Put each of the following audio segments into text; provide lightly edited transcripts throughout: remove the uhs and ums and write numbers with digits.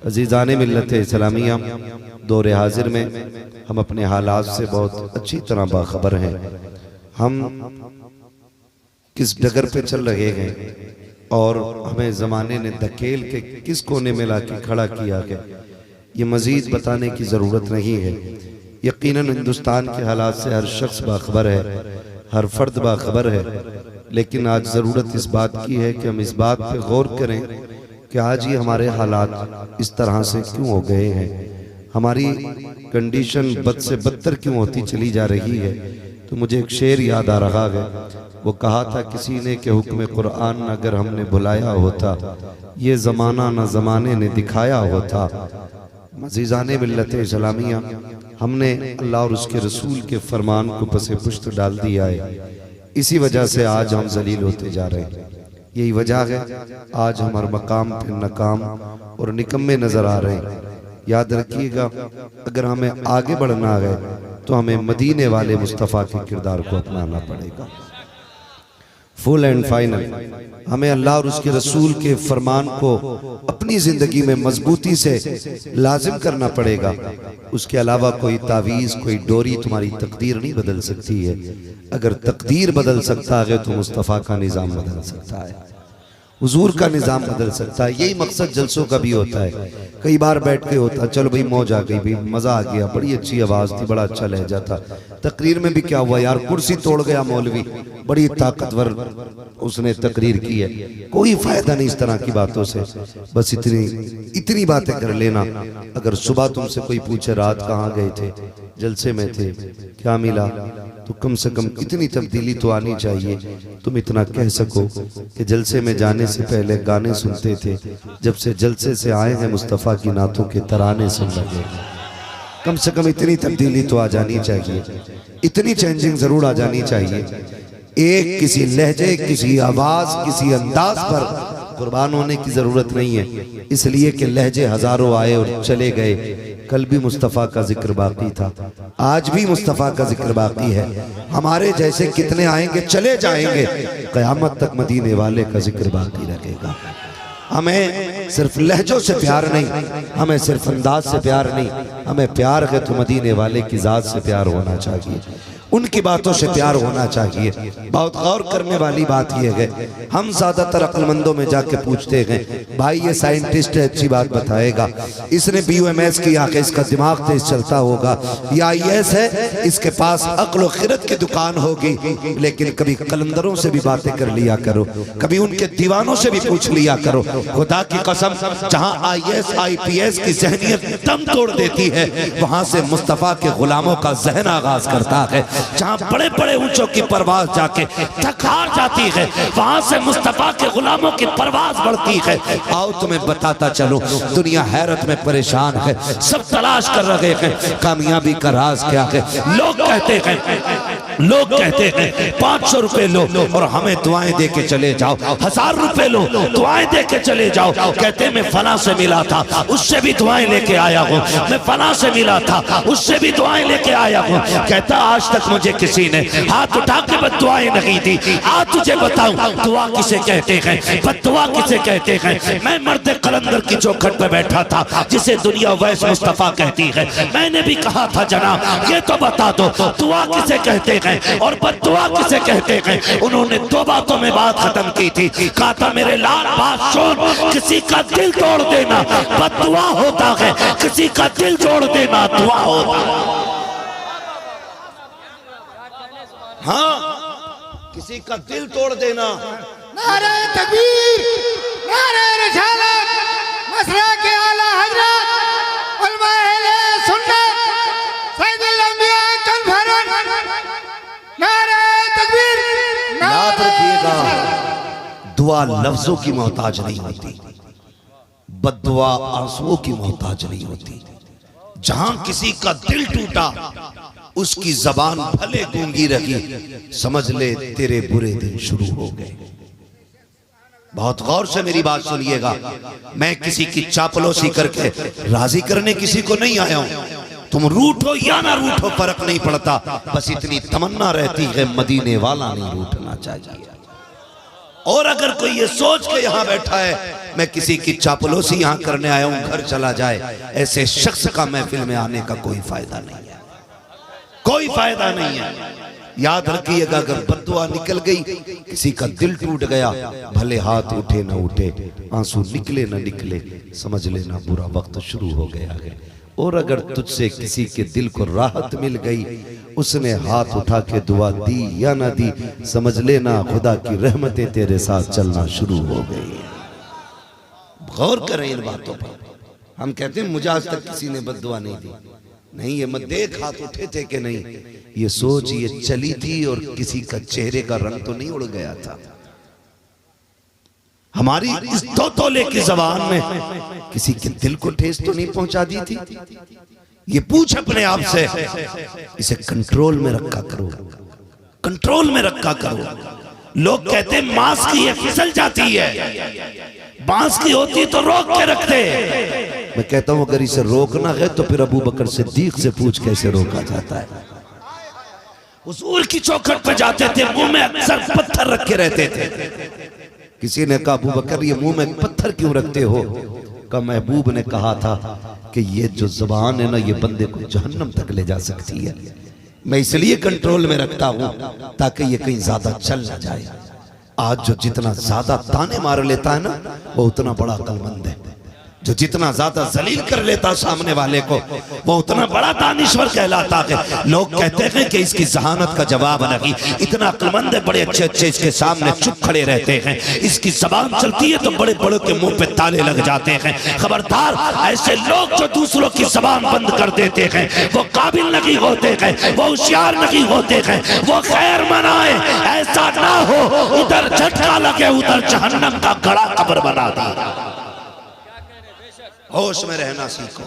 अजीज़ान मिल्लत इस्लामिया, दौर हाजिर में हम अपने हालात से बहुत अच्छी तरह बाखबर हैं। हम किस डगर पे चल रहे हैं और हमें ज़माने ने धकेल के किस कोने में ला के खड़ा किया है, ये मज़ीद बताने की ज़रूरत नहीं है। यकीनन हिंदुस्तान के हालात से हर शख्स बाखबर है, हर फर्द बाखबर है, लेकिन आज ज़रूरत इस बात की है कि हम इस बात पे गौर करें कि आज ये हमारे हालात इस तरह से क्यों हो गए हैं, हमारी कंडीशन बद से बदतर क्यों होती चली जा रही है। तो मुझे एक शेर याद आ रहा है, वो कहा था किसी ने कि हुक्म कुरान अगर हमने भुलाया होता, ये ज़माना न ज़माने ने दिखाया होता। अज़ीज़ाने मिल्लत इस्लामिया, हमने अल्लाह और उसके रसूल के फरमान को पसे पुश्त डाल दिया है, इसी वजह से आज हम जलील होते जा रहे हैं। यही वजह है आज हमारे मकाम पे नाकाम और निकम्मे नजर आ रहे हैं। याद रखिएगा, अगर हमें आगे बढ़ना है तो हमें मदीने वाले मुस्तफ़ा के किरदार को अपनाना पड़ेगा। फुल एंड फाइनल हमें अल्लाह और उसके रसूल के फरमान को अपनी जिंदगी में मजबूती से लाजिम करना पड़ेगा। उसके अलावा कोई तावीज़, कोई डोरी तुम्हारी तकदीर नहीं बदल सकती है। अगर तकदीर बदल सकता है तो मुस्तफ़ा का निज़ाम बदल सकता है, हुजूर का निज़ाम बदल सकता है। यही मकसद जलसों का भी होता है। कई बार बैठ के होता, चलो भाई मौज आ गई, भाई मज़ा आ गया, बड़ी अच्छी आवाज़ थी, बड़ा अच्छा लहजा था। तकरीर में भी क्या हुआ यार, कुर्सी तोड़ गया मौलवी, बड़ी ताकतवर उसने तकरीर की है। कोई फ़ायदा नहीं इस तरह की बातों से। बस इतनी बातें कर लेना। अगर सुबह तुमसे कोई पूछे रात कहाँ गए थे, जलसे में थे, क्या मिला, तो कम से कम इतनी तब्दीली तो आनी चाहिए। तुम इतना कह सको कि जलसे में जाने से पहले गाने सुनते थे, जब से जलसे से आए हैं मुस्तफ़ा की नातों के तराने सुन लगे। कम से कम इतनी तब्दीली तो आ जानी चाहिए, इतनी चेंजिंग जरूर आ जानी चाहिए। एक किसी लहजे, किसी आवाज, किसी अंदाज पर कुर्बान होने की जरूरत नहीं है, इसलिए कि लहजे हजारों आए और चले गए। कल भी मुस्तफ़ा का जिक्र बाकी था, आज भी मुस्तफ़ा का जिक्र बाकी है। हमारे जैसे कितने आएंगे, चले जाएंगे, क़यामत तक मदीने वाले का जिक्र बाकी रहेगा। हमें सिर्फ लहजों से प्यार नहीं, हमें सिर्फ अंदाज से प्यार नहीं, हमें प्यार है तो मदीने वाले की ज़ात से प्यार होना चाहिए, उनकी बातों से प्यार होना चाहिए। बहुत गौर करने वाली बात यह है, हम ज्यादातर अक्लमंदों में जाके पूछते हैं, भाई ये साइंटिस्ट है, अच्छी बात बताएगा, इसने BUMS किया कि इसका दिमाग तेज चलता होगा, या IAS है, इसके पास अक्ल व खिरत की दुकान होगी। लेकिन कभी कलंदरों से भी बातें कर लिया करो, कभी उनके दीवानों से भी पूछ लिया करो। खुदा की कसम, जहां IAS IPS की जहनियत दम तोड़ देती है, वहां से मुस्तफ़ा के गुलामों का जहन आगाज करता है। जहां बड़े बड़े ऊंचों की परवाज जाके थक हार जाती है, वहां से मुस्तफा के गुलामों की परवाज बढ़ती है। आओ तुम्हें बताता चलो, दुनिया हैरत में परेशान है, सब तलाश कर रहे हैं कामयाबी का राज क्या है। लोग कहते हैं 500 रुपए लो और हमें दुआएं दे के चले जाओ, 1000 रुपए लो दुआएं दे के चले जाओ। कहते मैं फला से मिला था, उससे भी दुआएं लेके आया हूँ, मैं फला से मिला था, उससे भी दुआएं लेके आया हूँ। कहता आज तक मुझे किसी ने हाथ उठा के बद्दुआएं नहीं दी। आज तुझे बताऊं दुआ किसे कहते हैं, बद्दुआ किसे कहते हैं। मैं मर्द कलंदर की चौखट पे बैठा था, जिसे दुनिया वैस मुस्तफा कहती है। मैंने भी कहा था जनाब ये तो बता दो दुआ किसे कहते हैं और बद्दुआ किसे कहते हैं। उन्होंने 2 बातों में बात खत्म की थी। कहा था मेरे लाल बात सुन, किसी का दिल तोड़ देना बद्दुआ होता है, किसी का दिल जोड़ देना दुआ होता है। हाँ, किसी का दिल तोड़ देना। नारे तकबीर, नारे रिसालत, मसरा के आला हजरत, उलमाए अहले सुन्नत, सैयदुल अंबिया कन्फरन। नारे तकबीर, याद रखिएगा, दुआ लफ्जों की मोहताज नहीं होती, बद्दुआ आंसुओं की मोहताज नहीं होती। जहां किसी का दिल टूटा, उसकी जबान भले गूंगी रही, समझ ले तेरे बुरे दिन शुरू हो गए। बहुत गौर से मेरी बात सुनिएगा, मैं किसी की चापलूसी करके राजी करने किसी को नहीं आया हूं। तुम रूठो या ना रूठो फर्क नहीं पड़ता, बस इतनी तमन्ना रहती है मदीने वाला नहीं रूठना चाहिए। और अगर कोई ये सोच के यहाँ बैठा है मैं किसी की चापलूसी यहाँ करने आया हूँ घर चला जाए, ऐसे शख्स का महफिल में आने का कोई फायदा नहीं है, कोई फायदा नहीं है। याद रखिएगा अगर बद्दुआ निकल गई, किसी का दिल टूट गया, भले हाथ उठे न उठे, आंसू निकले न निकले, समझ लेना बुरा वक्त शुरू हो गया है। और अगर तुझसे किसी के दिल को राहत मिल गई, उसने हाथ उठा के दुआ दी या ना दी, समझ लेना खुदा की रहमतें तेरे साथ चलना शुरू हो गई। गौर करें इन बातों पर। हम कहते हैं मुझे आज तक किसी ने बद्दुआ नहीं दी, नहीं ये मत देख हाथ उठे थे कि नहीं, ये सोच ये चली थी और किसी का चेहरे का रंग तो नहीं उड़ गया था। हमारी इस 2 तोले की जबान में किसी के दिल को ठेस तो नहीं पहुंचा दी थी। ये पूछ अपने आप से, इसे कंट्रोल में रखा करो, कंट्रोल में रखा करो। लोग कहते हैं मांस की ये फिसल जाती है, बांस की होती तो रोक के रखते। मैं कहता हूं अगर इसे रोकना है तो फिर अबू बकर सिद्दीक से पूछ कैसे रोका जाता है। हुजूर की चौखट पे जाते थे, मुंह में अक्सर पत्थर रखे रहते थे। किसी ने कहा अबू बकर ये मुंह में पत्थर क्यों रखते हो? का महबूब ने कहा था कि ये जो जुबान है ना ये बंदे को जहन्नम तक ले जा सकती है, मैं इसलिए कंट्रोल में रखता हूं ताकि ये कहीं ज्यादा चल ना जाए। आज जो जितना ज्यादा ताने मार लेता है ना वो उतना बड़ा अक्लमंद है, जो जितना ज्यादा जलील कर लेता सामने वाले को वो उतना बड़ा दानिश्वर कहलाता है। लोग कहते हैं कि इसकी जहानत का जवाब नहीं, इतना अक्लमंद है, बड़े अच्छे अच्छे इसके सामने चुप खड़े रहते हैं, इसकी जबान चलती है तो बड़े बड़ों के मुंह पे ताले लग जाते हैं। खबरदार, ऐसे लोग जो दूसरों की जबान बंद कर देते हैं वो काबिल नहीं होते हैं, वो होशियार नहीं होते हैं, वो खैर मनाए ऐसा ना हो उधर झटका लगे उधर जहन्नम का गड़ा कब्र बना दी। होश में रहना सीखो,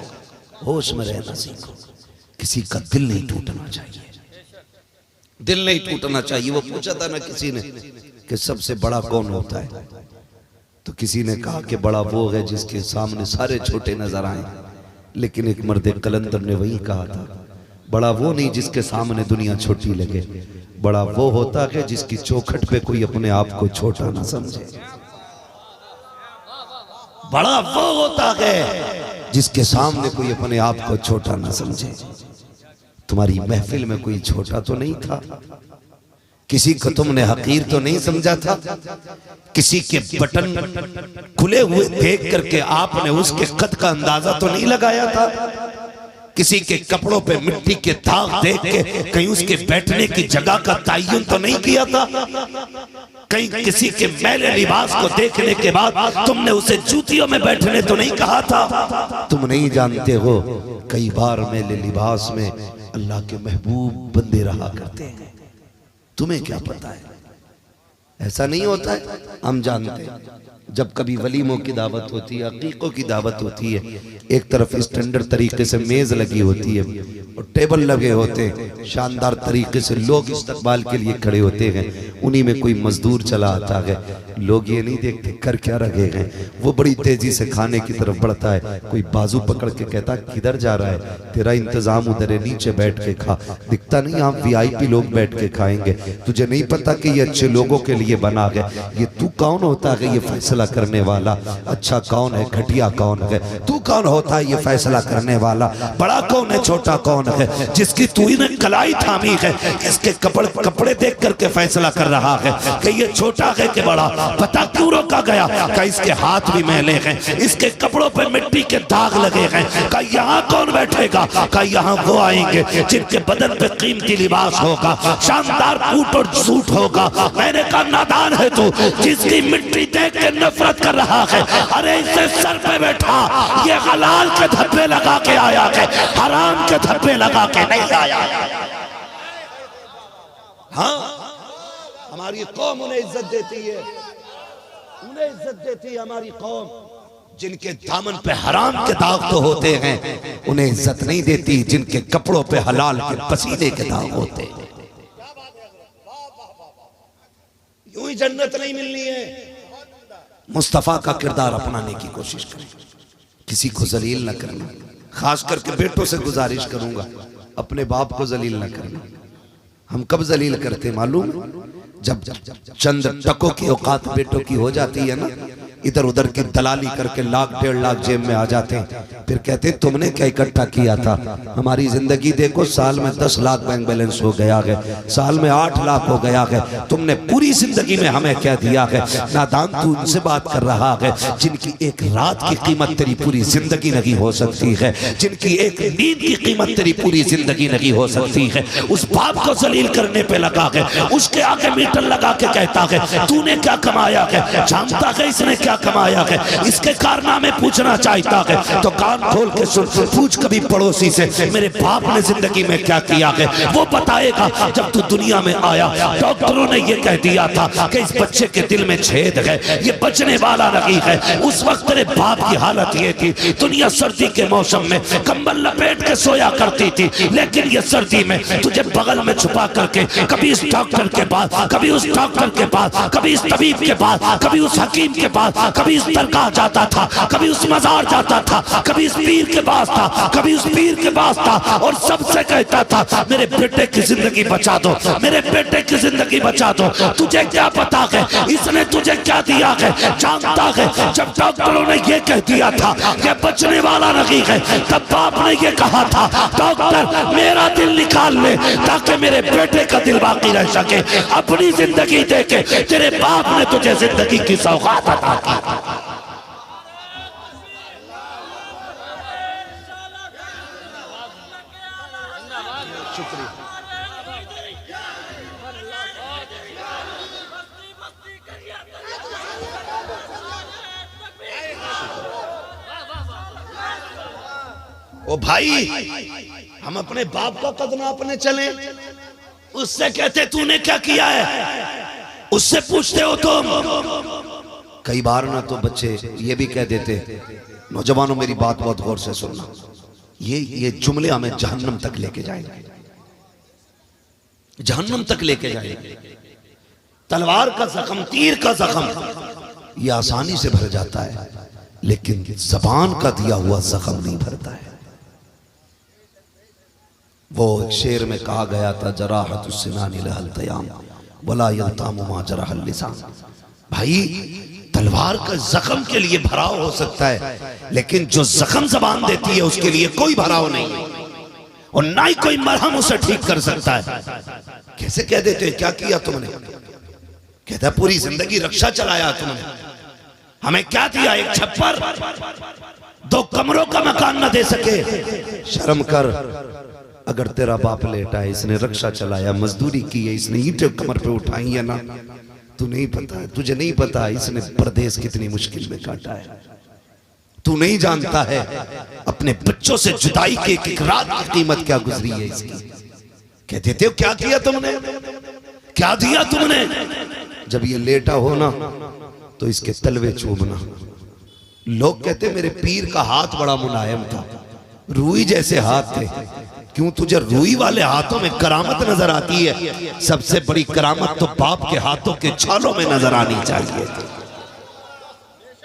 होश में रहना सीखो। किसी का दिल नहीं टूटना चाहिए, दिल नहीं टूटना चाहिए। वो पूछा था ना किसी ने कि सबसे बड़ा कौन होता है, तो किसी ने कहा कि बड़ा वो है जिसके सामने सारे छोटे नजर आए, लेकिन एक मर्द कलंदर ने वही कहा था बड़ा वो नहीं जिसके सामने दुनिया छोटी लगे, बड़ा वो होता है जिसकी चौखट पे कोई अपने आप को छोटा ना समझे। बड़ा वो होता है जिसके सामने कोई अपने आप को छोटा ना समझे। तुम्हारी महफिल में कोई छोटा तो नहीं था, किसी को तुमने हकीर तो नहीं समझा था, किसी के बटन खुले हुए देख करके आपने उसके कद का अंदाजा तो नहीं लगाया था, किसी के कपड़ों पे मिट्टी के दाग देख के कहीं उसके बैठने की जगह का तयन तो नहीं किया था, कहीं किसी के मैले लिबास को देखने के बाद तुमने उसे जूतियों में बैठने तो नहीं कहा था। तुम नहीं जानते हो कई बार मैले लिबास में अल्लाह के महबूब बंदे रहा करते हैं, तुम्हें क्या पता है? ऐसा नहीं होता है, हम जानते हैं। जब कभी वलीमों की दावत होती है, अकीकों की दावत होती है, एक तरफ स्टैंडर्ड तरीके से मेज लगी होती है और टेबल लगे होते हैं, शानदार तरीके से लोग इस्तकबाल के लिए खड़े होते हैं, उन्हीं में कोई मजदूर चला आता है, लोग ये नहीं देखते कर क्या रखे हैं, वो बड़ी तेजी से खाने की तरफ बढ़ता है, कोई बाजू पकड़ के कहता किधर जा रहा है, तेरा इंतजाम उधर है, नीचे बैठ के खा, दिखता नहीं आप वीआईपी लोग बैठ के खाएंगे, तुझे नहीं पता कि ये अच्छे लोगों के लिए बना है, ये तू कौन होता है ये फैसला करने वाला, अच्छा कौन है घटिया कौन है, तू कौन होता है ये फैसला करने वाला, बड़ा कौन है छोटा कौन है, जिसकी तू ही ने कलाई थामी है, इसके कपड़े देख करके फैसला कर रहा है कि ये छोटा है कि बड़ा, पता क्यों रोका गया, कि इसके हाथ भी मैले हैं, इसके कपड़ों पे मिट्टी के दाग लगे हैं, कि यहाँ कौन बैठेगा, कि यहाँ वो आएंगे जिनके बदन पे कीमती लिबास होगा, शानदार बूट और सूट होगा। मैंने कहा नादान है तू, जिसकी मिट्टी देख के नफरत कर रहा है, अरे इसे सर पे बैठा, ये हलाल के धब्बे लगा के आया है, हराम के धब्बे लगा के नहीं आया। हाँ, हमारी कौम उन्हें इज्जत देती है, उन्हें इज्जत देती है हमारी कौम। जिनके दामन पे हराम के दाग तो होते हैं उन्हें इज्जत नहीं देती, जिनके कपड़ों पे हलाल के पसीने के दाग होते हैं। यूं ही जन्नत नहीं मिलनी है। मुस्तफा का किरदार अपनाने की कोशिश करें, किसी को जलील न करना, खास करके बेटों से गुजारिश करूंगा अपने बाप को जलील न करना। हम कब जलील करते मालूम, जब चंद टकों की औकात बेटों की हो जाती है ना, इधर उधर की दलाली करके लाख 1.5 लाख जेब में आ जाते हैं, फिर कहते हैं तुमने क्या इकट्ठा किया था। हमारी जिंदगी देखो, साल में 10 लाख बैंक बैलेंस हो गया है, साल में 8 लाख हो गया है, तुमने पूरी जिंदगी में हमें क्या दिया है। नादान तू उनसे बात कर रहा है जिनकी एक रात की कीमत तेरी पूरी जिंदगी नहीं हो सकती है, जिनकी एक नींद की कीमत तेरी पूरी जिंदगी नहीं हो सकती है। उस बाप को जलील करने पे लगा है, उसके आगे मीटर लगा के कहता है तूने क्या कमाया है, जानता है इसने क्या कमाया है, इसके कारनामे पूछना चाहता है तो कान खोल के सुन, पूछ कभी पड़ोसी से मेरे बाप ने जिंदगी में क्या किया है, वो बताएगा। जब तू दुनिया में आया डॉक्टरों ने ये कह दिया था कि इस बच्चे के दिल में छेद है, ये बचने वाला नहीं है। उस वक्त तेरे बाप की हालत ये थी, दुनिया सर्दी के मौसम में कंबल लपेट के सोया करती थी, लेकिन ये सर्दी में तुझे बगल में छुपा करके कभी इस डॉक्टर के पास, कभी उस डॉक्टर के पास, कभी इस तबीब के पास, कभी उस हकीम के पास, कभी इस दरगाह जाता था, कभी उस मजार जाता था, कभी इस पीर के पास था, कभी उस पीर के पास था, और सबसे कहता था मेरे बेटे की जिंदगी बचा दो, मेरे बेटे की जिंदगी बचा दो। तुझे क्या पता है इसने तुझे क्या दिया है, जानता है। जब डॉक्टरों ने ये कह दिया था कि बचने वाला नहीं है, तब बाप ने ये कहा था डॉक्टर मेरा दिल निकाल ले ताकि मेरे बेटे का दिल बाकी रह सके। अपनी जिंदगी देके तेरे बाप ने तुझे जिंदगी की सौगात अता की। ओ भाई, हम अपने बाप का कद नापने चले, उससे कहते तूने क्या किया है, उससे पूछते हो तुम। कई बार ना तो बच्चे ये भी कह देते, नौजवानों मेरी बात बहुत गौर से सुनना, ये जुमले हमें जहन्नम तक लेके जाएंगे, जहन्नम तक लेके जाएंगे। तलवार का जख्म, तीर का जख्म ये आसानी से भर जाता है, लेकिन जबान का दिया हुआ जख्म नहीं भरता है। वो एक शेर में कहा गया था जराहतुस्सिनानी लहल तयाम वला यल्तामु मा जरहल लिसान। भाई तलवार का जख्म के लिए भराव हो सकता है, लेकिन जो जख्म जबान देती है उसके लिए कोई भराव नहीं, और ना ही कोई मरहम उसे ठीक कर सकता है। कैसे कह देते हैं क्या किया तुमने, कहता पूरी जिंदगी रक्षा चलाया तुमने, हमें क्या दिया, एक छप्पर, 2 कमरों का मकान न दे सके। शर्म कर, अगर तेरा बाप लेटा है, इसने रक्षा चलाया, मजदूरी की है, इसने ईंटें कमर पे उठाई है ना, तू नहीं पता है, तुझे नहीं पता है इसने परदेश कितनी मुश्किल में काटा है, तू नहीं जानता है अपने बच्चों से जुदाई की एक रात की कीमत क्या गुजरी है इसकी। कहते थे क्या किया तुमने, क्या दिया तुमने। जब ये लेटा हो ना तो इसके तलवे चूमना। लोग कहते मेरे पीर का हाथ बड़ा मुलायम था, रूई जैसे हाथ थे। क्यों तुझे रूई वाले हाथों में करामत नजर आती है, सबसे बड़ी करामत तो बाप के हाथों के छालों में नजर आनी चाहिए।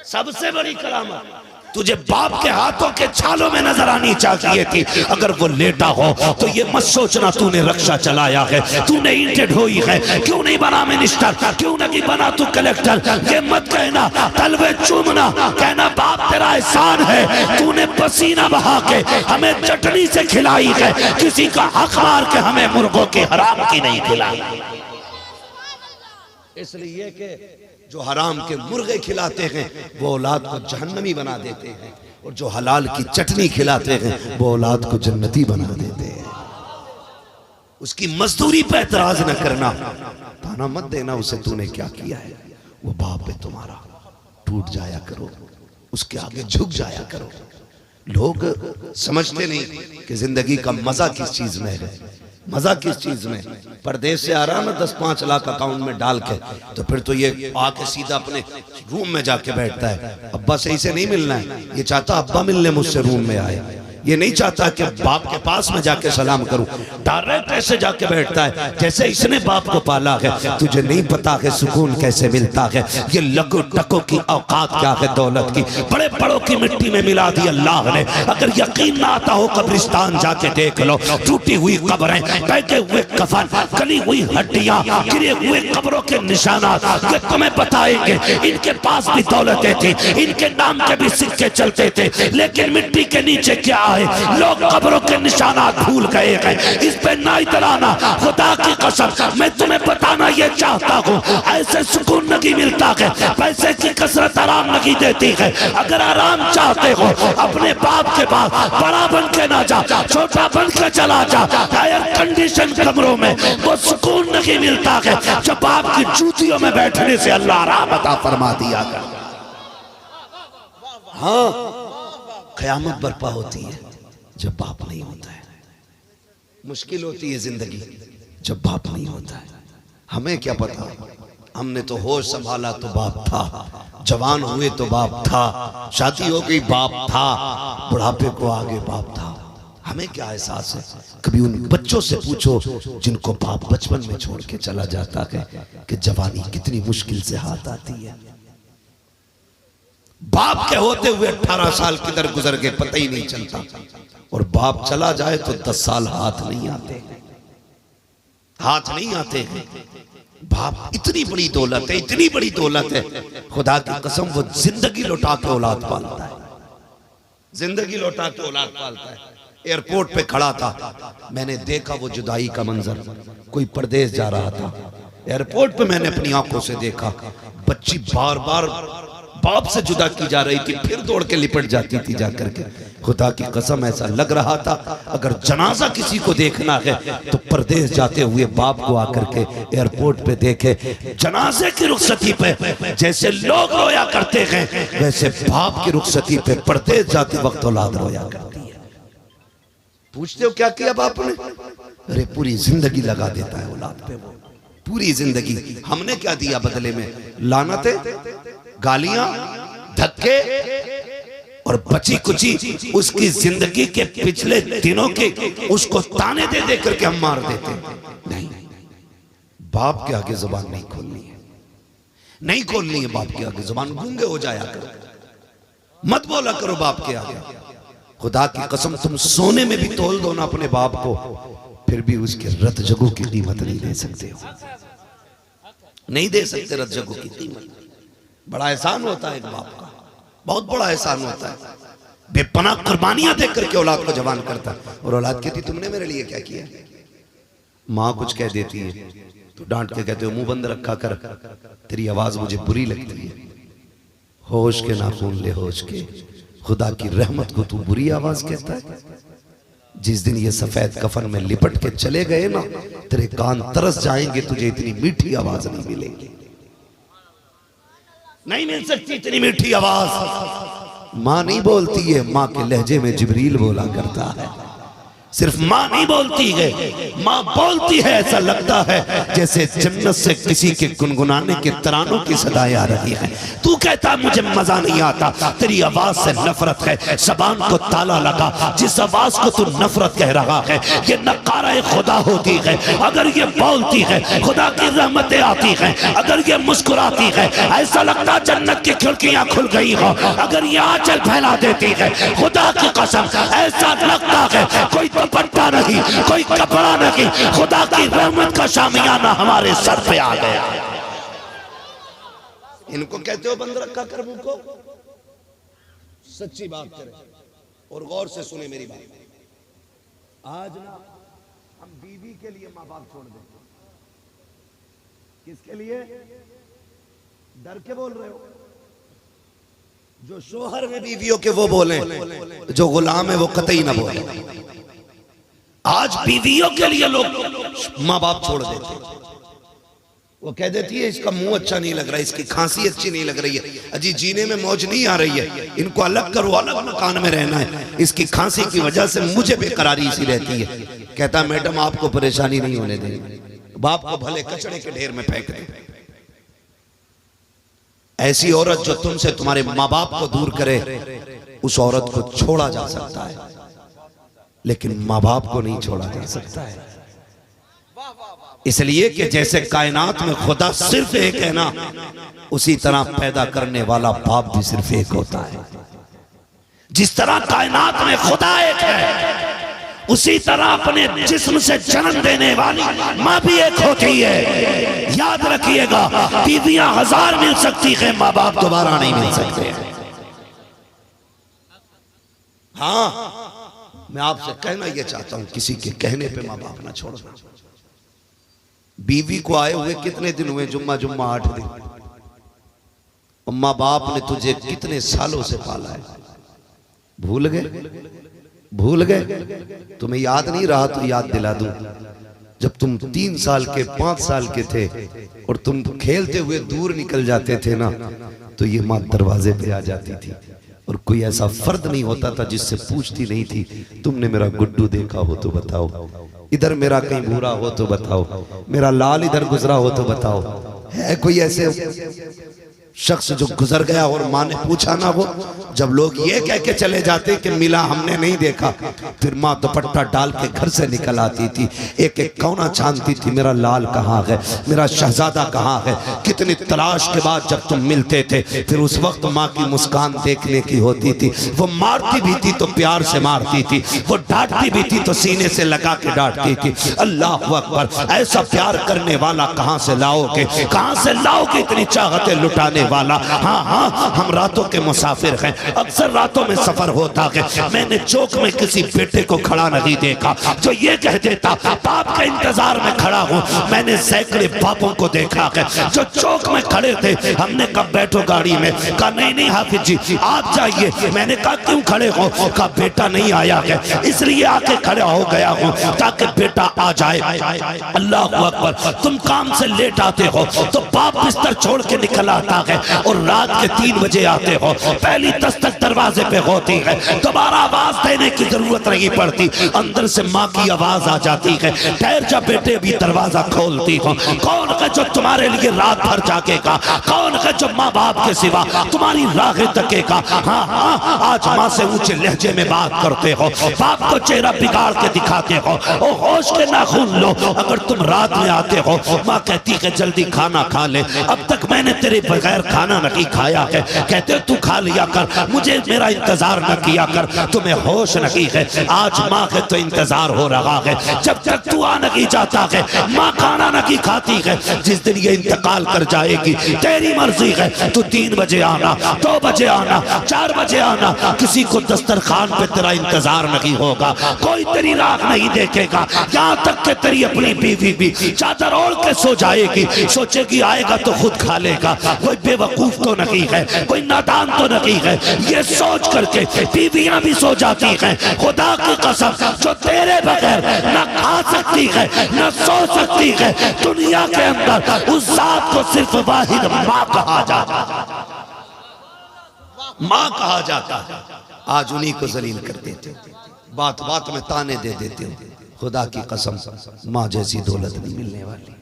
सबसे बड़ी करामत तुझे बाप के हाथों के छालों में नजर आनी चाहिए थी। अगर वो लेटा हो तो ये मत सोचना तूने रक्षा चलाया है, तूने ईंटें ढोई है, क्यों नहीं बना मिनिस्टर, क्यों नहीं बना तू कलेक्टर। ये मत कहना, तलवे चूमना, कहना बाप तेरा एहसान है, तूने पसीना बहा के हमें चटनी से खिलाई है, किसी का हक मार के हमें मुर्गों के हराम की नहीं खिलाई। इसलिए कि जो हराम के मुर्गे खिलाते हैं वो औलाद को जहन्नमी बना देते हैं, और जो हलाल की चटनी खिलाते हैं वो औलाद को जन्नती बना देते हैं। उसकी मजदूरी पे एतराज न करना, ताना मत देना उसे तूने क्या किया है। वो बाप है तुम्हारा, टूट जाया करो, उसके आगे झुक जाया करो। लोग समझते नहीं कि जिंदगी का मजा किस चीज में है, मजा किस चीज में। परदेश से आ रहा ना 10-5 लाख अकाउंट में डाल के, तो फिर तो ये आके सीधा अपने रूम में जाके बैठता है, अब्बा सही से नहीं मिलना है, ये चाहता अब्बा मिलने मुझसे रूम में आए। ये नहीं चाहता कि बाप के पास में जाके सलाम करूं, डायरेक्ट ऐसे जाके बैठता है जैसे इसने बाप को पाला है। तुझे नहीं पता कि सुकून कैसे मिलता है, ये लकू टको की औकात क्या है दौलत की। बड़े बड़ों की मिट्टी में मिला दी अल्लाह ने। अगर यकीन ना आता हो कब्रिस्तान जाके देख लो, टूटी हुई कब्रें, बैठे हुए कफन, गली हुई हड्डियां, गिरे हुए कब्रों के निशानात, ये तुम्हें बताएंगे। इनके पास भी दौलतें थी, इनके नाम के भी सिक्के चलते थे, लेकिन मिट्टी के नीचे क्या है, लोग कब्रों के निशानात भूल गए हैं। इस पे ना इतराना, खुदा की कसम मैं तुम्हें बताना ये चाहता हूँ, ऐसे सुकून नहीं मिलता है, पैसे की कसरत आराम नहीं देती है। अगर आराम चाहते हो अपने बाप के पास बड़ा बन के ना जा, छोटा बन के चला जा। एयर कंडीशन कमरों में वो सुकून नहीं मिलता है जब बाप की जूतियों में बैठने से अल्लाह आराम अता फरमा दिया कर। हाँ, क़यामत बर्पा होती है जब बाप नहीं होता है। मुश्किल होती है जिंदगी जब बाप नहीं होता है। हमें क्या पता, हमने तो होश संभाला तो बाप था, जवान हुए तो बाप था, शादी हो गई बाप था, बुढ़ापे को आगे बाप था। हमें क्या एहसास है? कभी उन बच्चों से पूछो जिनको बाप बचपन में छोड़ के चला जाता है कि जवानी कितनी मुश्किल से हाथ आती है। बाप के होते हुए 18 साल किधर गुजर गए पता ही नहीं चलता, और बाप चला जाए तो 10 साल हाथ नहीं आते, हाथ नहीं आते हैं। बाप इतनी बड़ी दौलत है, इतनी बड़ी दौलत है, खुदा की कसम वो जिंदगी लौटा के औलाद पालता है, जिंदगी लौटा के औलाद पालता है। एयरपोर्ट पे खड़ा था, मैंने देखा वो जुदाई का मंजर। कोई परदेश जा रहा था, एयरपोर्ट पे मैंने अपनी आंखों से देखा बच्ची बार बार बाप से जुदा की जा रही थी, फिर दौड़ के लिपट जाती थी जाकर के। खुदा की कसम ऐसा लग रहा था अगर जनाजा किसी को देखना है तो परदेश जाते हुए बाप को आकर के एयरपोर्ट पे देखे। जनाजे की रुखसती पे जैसे लोग रोया करते हैं, वैसे बाप की रुखसती पे परदेश जाते वक्त औलाद रोया करती है। पूछते हो क्या किया बाप ने? अरे पूरी जिंदगी लगा देता है औलाद पे, वो पूरी जिंदगी। हमने क्या दिया बदले में? लानतें, गालियां, धक्के और बची कुची उसकी जिंदगी के पिछले दिनों के उसको ताने दे दे करके हम मार देते। नहीं, बाप के आगे जुबान नहीं खोलनी है, नहीं खोलनी है बाप के आगे जुबान। गूंगे हो जाया करो, मत बोला करो बाप के आगे। खुदा की कसम तुम सोने में भी तोल दो ना अपने बाप को, फिर भी उसके रत जगू की कीमत नहीं दे सकते हो, नहीं दे सकते रत जगू की कीमत। बड़ा एहसान होता है एक बाप का, बहुत बड़ा एहसान होता है। बेपनाह कुर्बानियां देख करके औलाद को जवान करता है, और औलाद कहती तुमने मेरे लिए क्या किया। माँ कुछ कह देती है तो डांट के कहते हो मुंह बंद रखा कर, तेरी आवाज मुझे बुरी लगती है। होश के नाखून ले होश के, खुदा की रहमत को तू बुरी आवाज कहता है। जिस दिन ये सफेद कफन में लिपट के चले गए ना, तेरे कान तरस जाएंगे, तुझे इतनी मीठी आवाज नहीं मिलेगी, नहीं मिल सकती इतनी मीठी आवाज। माँ नहीं बोलती है, माँ के लहजे में जिब्रील बोला करता है। सिर्फ माँ नहीं बोलती है, माँ बोलती है, ऐसा लगता है जैसे जन्नत से किसी के गुनगुनाने के तरानों की सदाएं आ रही हैं। तू कहता मुझे मजा नहीं आता, तेरी आवाज से नफरत है, जबान को ताला लगा। जिस आवाज को तू नफरत कह रहा है ये नकारा खुदा होती है। अगर ये बोलती है खुदा की रहमतें आती हैं, अगर ये मुस्कुराती है ऐसा लगता जन्नत की खिड़कियां खुल गई हो। अगर ये आंचल फैला देती है खुदा की कसम ऐसा लगता है कोई दुपट्टा नहीं, कोई कपड़ा नहीं, खुदा की रहमत का शामियाना हमारे सर पे आ गया। इनको कहते हो बंद रखा कर मुंह को। सच्ची बात करें और गौर से सुने मेरी बात। आज ना हम बीवी के लिए माँ बाप छोड़ देते। किसके लिए? डर के बोल रहे हो? जो शोहर में बीवियों के वो बोले, जो गुलाम है वो कतई ना बोले। आज बीवियों के लिए लोग माँ बाप छोड़ देते। वो कह देती है इसका मुंह अच्छा नहीं लग रहा है, इसकी खांसी अच्छी नहीं लग रही है, अजी जीने में मौज नहीं आ रही है, इनको अलग करो, अलग मकान में रहना है, इसकी खांसी की वजह से मुझे बेकरारी सी रहती है। कहता मैडम आपको परेशानी नहीं होने देंगे, बाप को भले कचड़े के ढेर में फेंक दे। ऐसी औरत जो तुमसे तुम्हारे माँ बाप को दूर करे, उस औरत को छोड़ा जा सकता है। लेकिन माँ बाप को नहीं छोड़ा जा सकता है। इसलिए कि जैसे कायनात में खुदा सिर्फ एक है ना, उसी तरह पैदा करने वाला बाप भी सिर्फ एक होता है। जिस तरह कायनात में खुदा एक है, उसी तरह अपने जिस्म से जन्म देने वाली माँ भी एक होती है। याद रखिएगा, बीवियां 1000 मिल सकती है, माँ बाप दोबारा नहीं मिल सकते। हाँ, मैं आपसे कहना यह चाहता हूं, किसी के कहने पे माँ बाप ना छोड़ना। बीवी को आए हुए कितने दिन हुए? जुम्मा 8 दिन। माँ बाप ने तुझे कितने सालों से पाला है, भूल गए? तुम्हें याद नहीं रहा तो याद दिला दूं। जब तुम 3 साल के 5 साल के थे और तुम खेलते हुए दूर निकल जाते थे ना, तो ये माँ दरवाजे पे आ जाती थी और कोई ऐसा फर्द नहीं होता था जिससे पूछती नहीं थी, तुमने मेरा गुड्डू देखा हो तो बताओ, इधर मेरा कहीं भूरा हो तो बताओ, मेरा लाल इधर गुजरा हो तो बताओ। है कोई ऐसे शख्स जो गुजर गया और माँ ने पूछा ना हो? जब लोग ये कह के चले जाते कि मिला हमने नहीं देखा, फिर माँ दुपट्टा डाल के घर से निकल आती थी, एक एक कौना छानती थी, मेरा लाल कहाँ है, मेरा शहजादा कहाँ है। कितनी तलाश के बाद जब तुम मिलते थे, फिर उस वक्त माँ की मुस्कान देखने की होती थी। वो मारती भी थी तो प्यार से मारती थी, वो डांटती भी थी तो सीने से लगा के डांटती थी। अल्लाह अकबर, ऐसा प्यार करने वाला कहाँ से लाओगे? कहाँ से लाओगे इतनी चाहतें लुटाने वाला? हाँ, हम रातों के मुसाफिर हैं, अक्सर रातों में सफर होता है। मैंने चौक में किसी बेटे को खड़ा नहीं देखा जो ये कह देता बाप के इंतजार में खड़ा हूँ। मैंने सैकड़े बापों को देखा है जो चौक में खड़े थे, हमने कब बैठो गाड़ी में, कहा नहीं हाफिज जी आप जाइए। मैंने कहा क्यों खड़े हो? कहा बेटा नहीं आया है इसलिए आके खड़ा हो गया हूँ ताकि बेटा आ जाए। अल्लाह अकबर, तुम काम से लेट आते हो तो बाप बिस्तर छोड़ के निकल आता है और रात के 3 बजे आते हो, पहली दस्तक दरवाजे पे होती है, दोबारा आवाज देने की जरूरत नहीं पड़ती, अंदर से माँ की आवाज आ जाती है, ठहर जा बेटे भी दरवाजा खोलती हो। कौन है जो तुम्हारे लिए रात भर जागेगा? कौन है जो माँ बाप के सिवा तुम्हारी राहें तकेगा? हाँ, आज माँ से ऊंचे लहजे में बात करते हो, बाप को चेहरा बिगाड़ के दिखाते हो। ओ होश के नाखून लो, अगर तुम रात में आते हो, माँ कहती है जल्दी खाना खा ले, अब तक मैंने तेरे बगैर खाना नहीं खाया है, कहते तू खा लिया कर, मुझे मेरा इंतजार न किया कर, तुम्हें होश नहीं है। आज माँ के तो इंतजार हो रहा है, जब तक तू आ नहीं जाता है माँ खाना नहीं खाती है। जिस दिन ये इंतकाल कर जाएगी तेरी मर्जी है, तू 3 बजे आना, 2 बजे आना, 4 बजे आना, किसी को दस्तरखान पे तेरा इंतजार नहीं होगा, कोई तेरी राह नहीं देखेगा, यहाँ तक कि तेरी अपनी बीवी भी चादर ओढ़ के सो जाएगी, सोचेगी आएगा तो खुद खा लेगा। कोई बेवकूफ तो नहीं है, कोई नादान तो नहीं है, ये सोच करके बीवियां भी सो जाती हैं। खुदा की कसम, जो तेरे बगैर न खा सकती है न सो सकती है दुनिया के अंदर, उस जात को सिर्फ वाहिद माँ कहा जाता है, माँ कहा जाता है। आज उन्हीं को जलील कर देते हो, बात बात में ताने दे देते हो। खुदा की कसम, माँ जैसी दौलत नहीं मिलने वाली,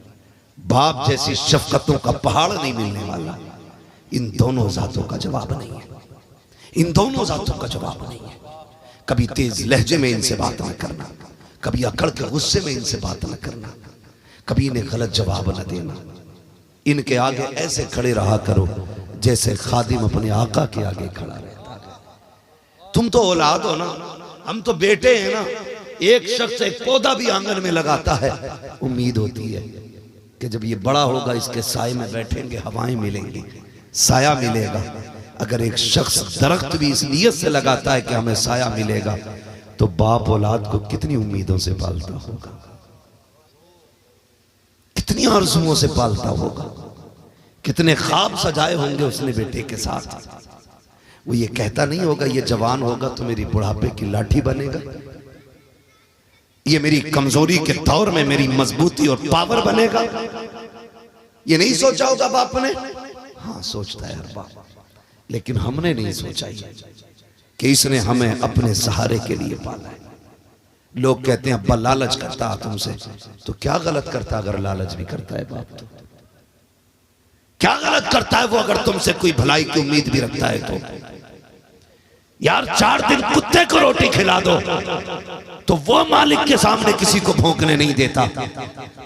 बाप जैसी शफकतों का पहाड़ नहीं मिलने वाला। इन दोनों जातों का जवाब नहीं है, इन दोनों जातों का जवाब नहीं है। कभी तेज लहजे में इनसे बात न करना, कभी अकड़ के गुस्से में इनसे बात न करना, कभी इन्हें गलत जवाब न देना। इनके आगे ऐसे खड़े रहा करो जैसे खादिम अपने आका के आगे खड़ा रहता है। तुम तो औलाद हो ना, हम तो बेटे हैं ना। एक शख्स एक पौधा भी आंगन में लगाता है, उम्मीद होती है कि जब ये बड़ा होगा इसके साए में बैठेंगे, हवाएं मिलेंगी, साया मिलेगा। अगर एक शख्स दरख्त भी इस नियत से लगाता है कि हमें साया मिलेगा, तो बाप औलाद को कितनी उम्मीदों से पालता होगा, कितनी आरज़ुओं से पालता होगा, कितने ख्वाब सजाए होंगे उसने बेटे के साथ। वो ये कहता नहीं होगा ये जवान होगा तो मेरी बुढ़ापे की लाठी बनेगा, ये मेरी कमजोरी के दौर में मेरी मजबूती और पावर बनेगा। ये नहीं सोचा होगा बाप ने? हाँ, सोचता है हर बाप, लेकिन हमने नहीं सोचा कि इसने हमें अपने सहारे के लिए पाला है। लोग कहते हैं अब्बा लालच करता है तुमसे, तो क्या गलत करता अगर लालच भी करता है बाप? तो क्या गलत करता है वो अगर तुमसे कोई भलाई की उम्मीद भी रखता है? तो यार 4 दिन कुत्ते को रोटी खिला दो तो वो मालिक के सामने किसी को भौंकने नहीं देता।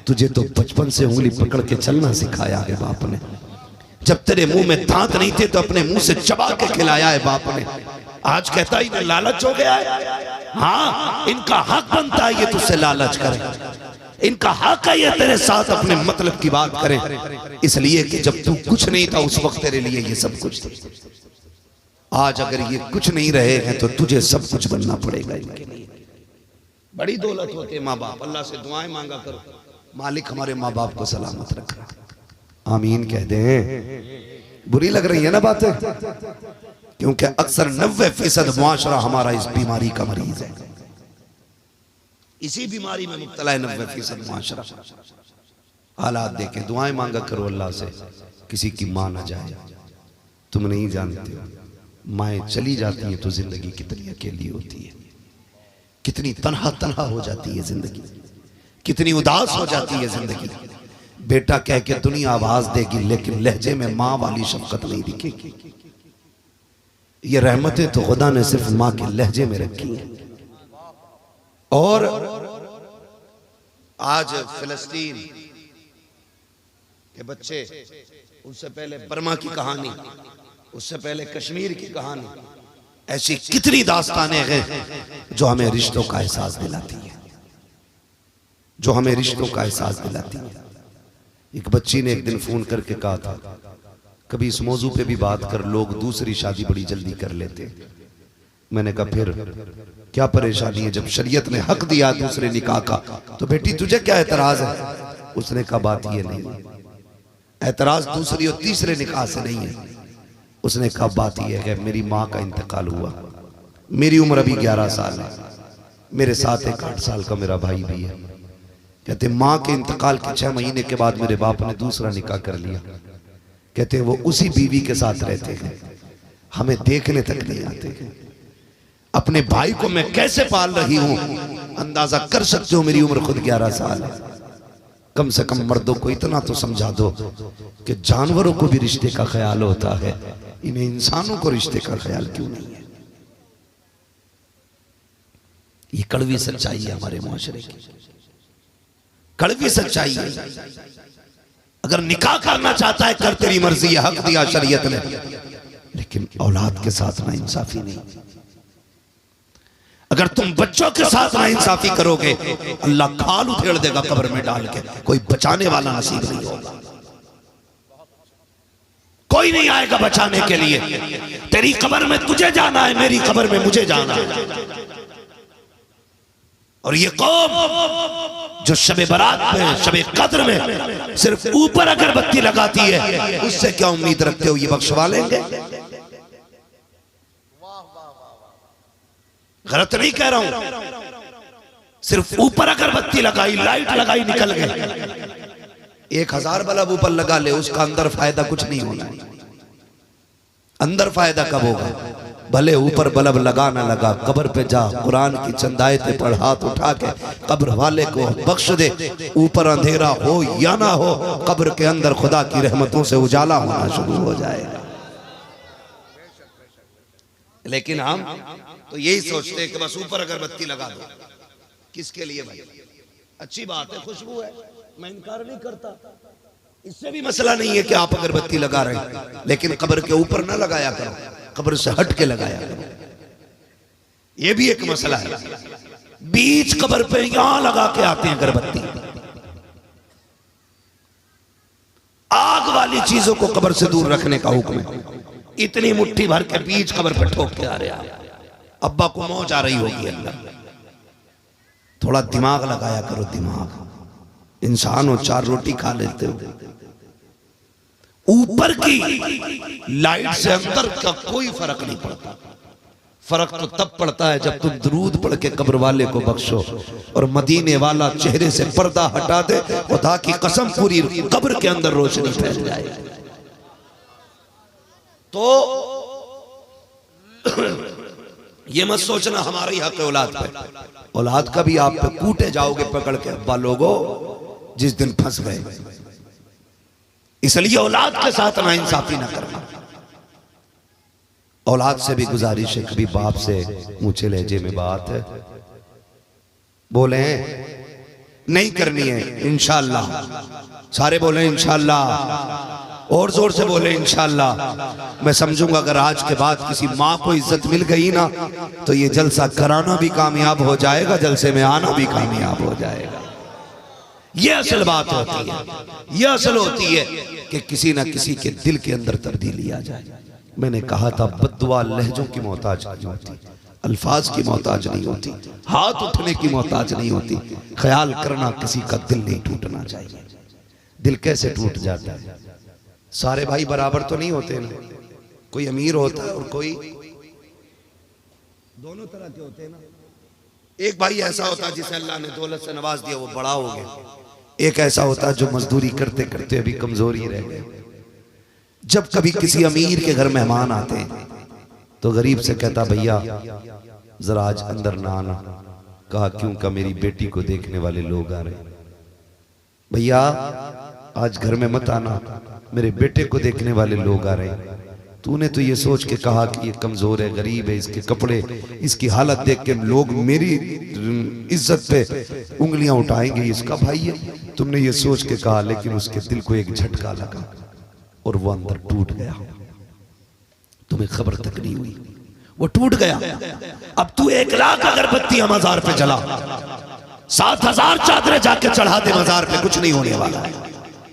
तुझे तो बचपन से उंगली पकड़ के चलना सिखाया है बाप ने। जब तेरे मुंह में दांत नहीं थे तो अपने मुंह से चबा के खिलाया है बाप ने। आज कहता है लालच हो गया है। हाँ, इनका हक बनता है ये तुझसे लालच करें। इनका हक है ये तेरे साथ अपने मतलब की बात करें, इसलिए कि जब तू कुछ नहीं था उस वक्त तेरे लिए ये सब कुछ था। आज अगर ये कुछ नहीं रहे हैं तो तुझे सब कुछ बनना पड़ेगा इनके लिए। बड़ी दौलत होते हैं माँ बाप। अल्लाह से दुआएं मांगा करो, मालिक हमारे माँ बाप को सलामत रखना। आमीन कह दें। बुरी लग रही है ना बातें, क्योंकि अक्सर 90% मुआशरा हमारा इस बीमारी का मरीज है। इसी बीमारी में मुब्तला है 90% मुआशरा। हालात देखे, दुआएं मांगा करो अल्लाह से, किसी की मां ना जाए। तुम नहीं जानते हो, माएँ चली जाती हैं तो जिंदगी कितनी अकेली होती है, कितनी तन्हा तन्हा हो जाती है जिंदगी, कितनी उदास हो जाती है जिंदगी। बेटा कह के दुनिया आवाज देगी लेकिन लहजे में माँ वाली शफकत नहीं दिखेगी। ये रहमतें तो खुदा ने सिर्फ माँ के लहजे में रखी हैं। और आज फिलिस्तीन के बच्चे, उससे पहले बर्मा की कहानी, उससे पहले कश्मीर की कहानी, ऐसी कितनी दास्तानें हैं जो हमें रिश्तों का एहसास दिलाती है, जो हमें रिश्तों का एहसास दिलाती है। एक बच्ची ने एक दिन फोन करके कहा था, कभी इस मौजू पे भी बात कर, लोग दूसरी शादी बड़ी जल्दी कर लेते हैं। मैंने कहा फिर क्या परेशानी है, जब शरीयत ने हक दिया दूसरे निकाह का तो बेटी तुझे क्या एतराज है। उसने कहा बात ये नहीं है, एतराज दूसरी और तीसरे निकाह से नहीं है। उसने कहा बात यह है मेरी माँ का इंतकाल हुआ, मेरी उम्र अभी 11 साल है, मेरे साथ एक 8 साल का मेरा भाई भी है। कहते माँ के इंतकाल के 6 महीने के बाद मेरे बाप ने दूसरा निकाह कर लिया। कहते वो उसी बीवी के साथ रहते हैं, हमें देखने तक नहीं आते। अपने भाई को मैं कैसे पाल रही हूं अंदाजा कर सकते हो, मेरी उम्र खुद 11 साल है। कम से कम मर्दों को इतना तो समझा दो कि जानवरों को भी रिश्ते का ख्याल होता है, इन्हें इंसानों को रिश्ते का ख्याल क्यों नहीं है। ये कड़वी सच्चाई है हमारे मुआशरे की, कड़वी सच्चाई है। अगर निकाह करना चाहता है कर, तेरी मर्जी है, हक दिया शरीयत ने, लेकिन औलाद के साथ ना इंसाफी नहीं। अगर तुम बच्चों के साथ ना इंसाफी करोगे अल्लाह खाल उधेड़ देगा कब्र में डाल के, कोई बचाने वाला नसीब नहीं होगा, कोई नहीं आएगा बचाने के लिए। तेरी कब्र में तुझे जाना है, मेरी कब्र में मुझे जाना है। और ये कौम जो शबे बारात में, शबे कद्र में सिर्फ ऊपर अगरबत्ती लगाती है, उससे क्या उम्मीद रखते हो ये बख्शवा लेंगे? गलत नहीं कह रहा हूं, सिर्फ ऊपर अगरबत्ती लगाई, लाइट लगाई, निकल गए। 1000 बल्ब ऊपर लगा ले, उसका अंदर फायदा कुछ नहीं होना। अंदर फायदा कब होगा? भले ऊपर बल्ब लगा ना लगा, कब्र पे जा, कुरान की चंद आयतें पढ़, हाथ उठा के कब्र वाले को बख्श दे। ऊपर अंधेरा हो या ना हो, कब्र के अंदर खुदा की रहमतों से उजाला होना शुरू हो जाएगा। लेकिन हम तो यही सोचते हैं कि बस ऊपर अगरबत्ती लगा दो। किसके लिए भाई? अच्छी बात है, खुशबू है, मैं इनकार नहीं करता, इससे भी मसला नहीं है कि आप अगरबत्ती लगा रहे हैं, लेकिन कब्र के ऊपर ना लगाया करो, कब्र से हट के लगाया करो। यह भी एक मसला है। बीच कब्र पे यहां लगा के आते हैं अगरबत्ती। आग वाली चीजों को कब्र से दूर रखने का हुक्म है। इतनी मुट्ठी भर के बीच कब्र पे ठोक के आ रहे हैं। अब्बा को मौज आ रही होगी, अल्लाह थोड़ा दिमाग लगाया करो, दिमाग। इंसान हो, 4 रोटी खा लेते हो, ऊपर की लाइट से अंदर का कोई फर्क नहीं पड़ता। फर्क तो तब पड़ता है जब तुम दुरूद पढ़ के कब्र वाले को बख्शो और मदीने वाला चेहरे से पर्दा हटा दे, खुदा की कसम पूरी कब्र के अंदर रोशनी फैल जाए। तो ये मत सोचना हमारा ही हक है औलाद पे। औलाद का भी आप पे कूटे जाओगे पकड़ के अब्बा लोगों जिस दिन फंस गए। इसलिए औलाद के साथ ना इंसाफी ना करना। औलाद से भी गुजारिश है, कभी बाप से ऊंचे लहजे में बात है बोले नहीं करनी है, इंशाअल्लाह। सारे बोले इंशाअल्लाह, और जोर से बोले इंशाअल्लाह। मैं समझूंगा अगर आज के बाद किसी माँ को इज्जत मिल गई ना तो ये जलसा कराना भी कामयाब हो जाएगा, जलसे में आना भी कामयाब हो जाएगा। ये असल बात होती है, ये असल होती है कि किसी ना किसी के दिल के अंदर तब्दीली आ जाए। मैंने कहा था बद्दुआ लहजों की मोहताज नहीं होती, अल्फाज की मोहताज नहीं होती, हाथ उठने की मोहताज नहीं होती। ख्याल करना किसी का दिल नहीं टूटना चाहिए। दिल कैसे टूट जाता है? सारे भाई बराबर तो नहीं होते ना, कोई अमीर होता है और कोई दोनों तरह के होते हैं ना। एक भाई ऐसा होता है जिसे अल्लाह ने दौलत से नवाज दिया, वो बड़ा हो गया। एक ऐसा होता है जो मजदूरी करते करते अभी कमजोरी रह गए। जब कभी किसी अमीर के घर मेहमान आते हैं तो गरीब से कहता भैया जरा आज अंदर ना आना। कहा क्यों? का मेरी बेटी को देखने वाले लोग आ रहे। भैया आज घर में मत आना, मेरे बेटे को देखने वाले लोग आ रहे। तूने तो ये सोच के कहा कि ये कमजोर है, गरीब है, इसके कपड़े, इसकी हालत देख के लोग मेरी इज्जत पे उंगलियां उठाएंगे, इसका भाई है। तुमने ये सोच के कहा, लेकिन उसके दिल को एक झटका लगा और वो अंदर टूट गया। तुम्हें खबर तक नहीं हुई, वो टूट गया। अब तू 1 लाख अगरबत्तियां मजार पे जला, 7,000 चादरें जाके चढ़ा दे मजार पे, कुछ नहीं होने वाला है,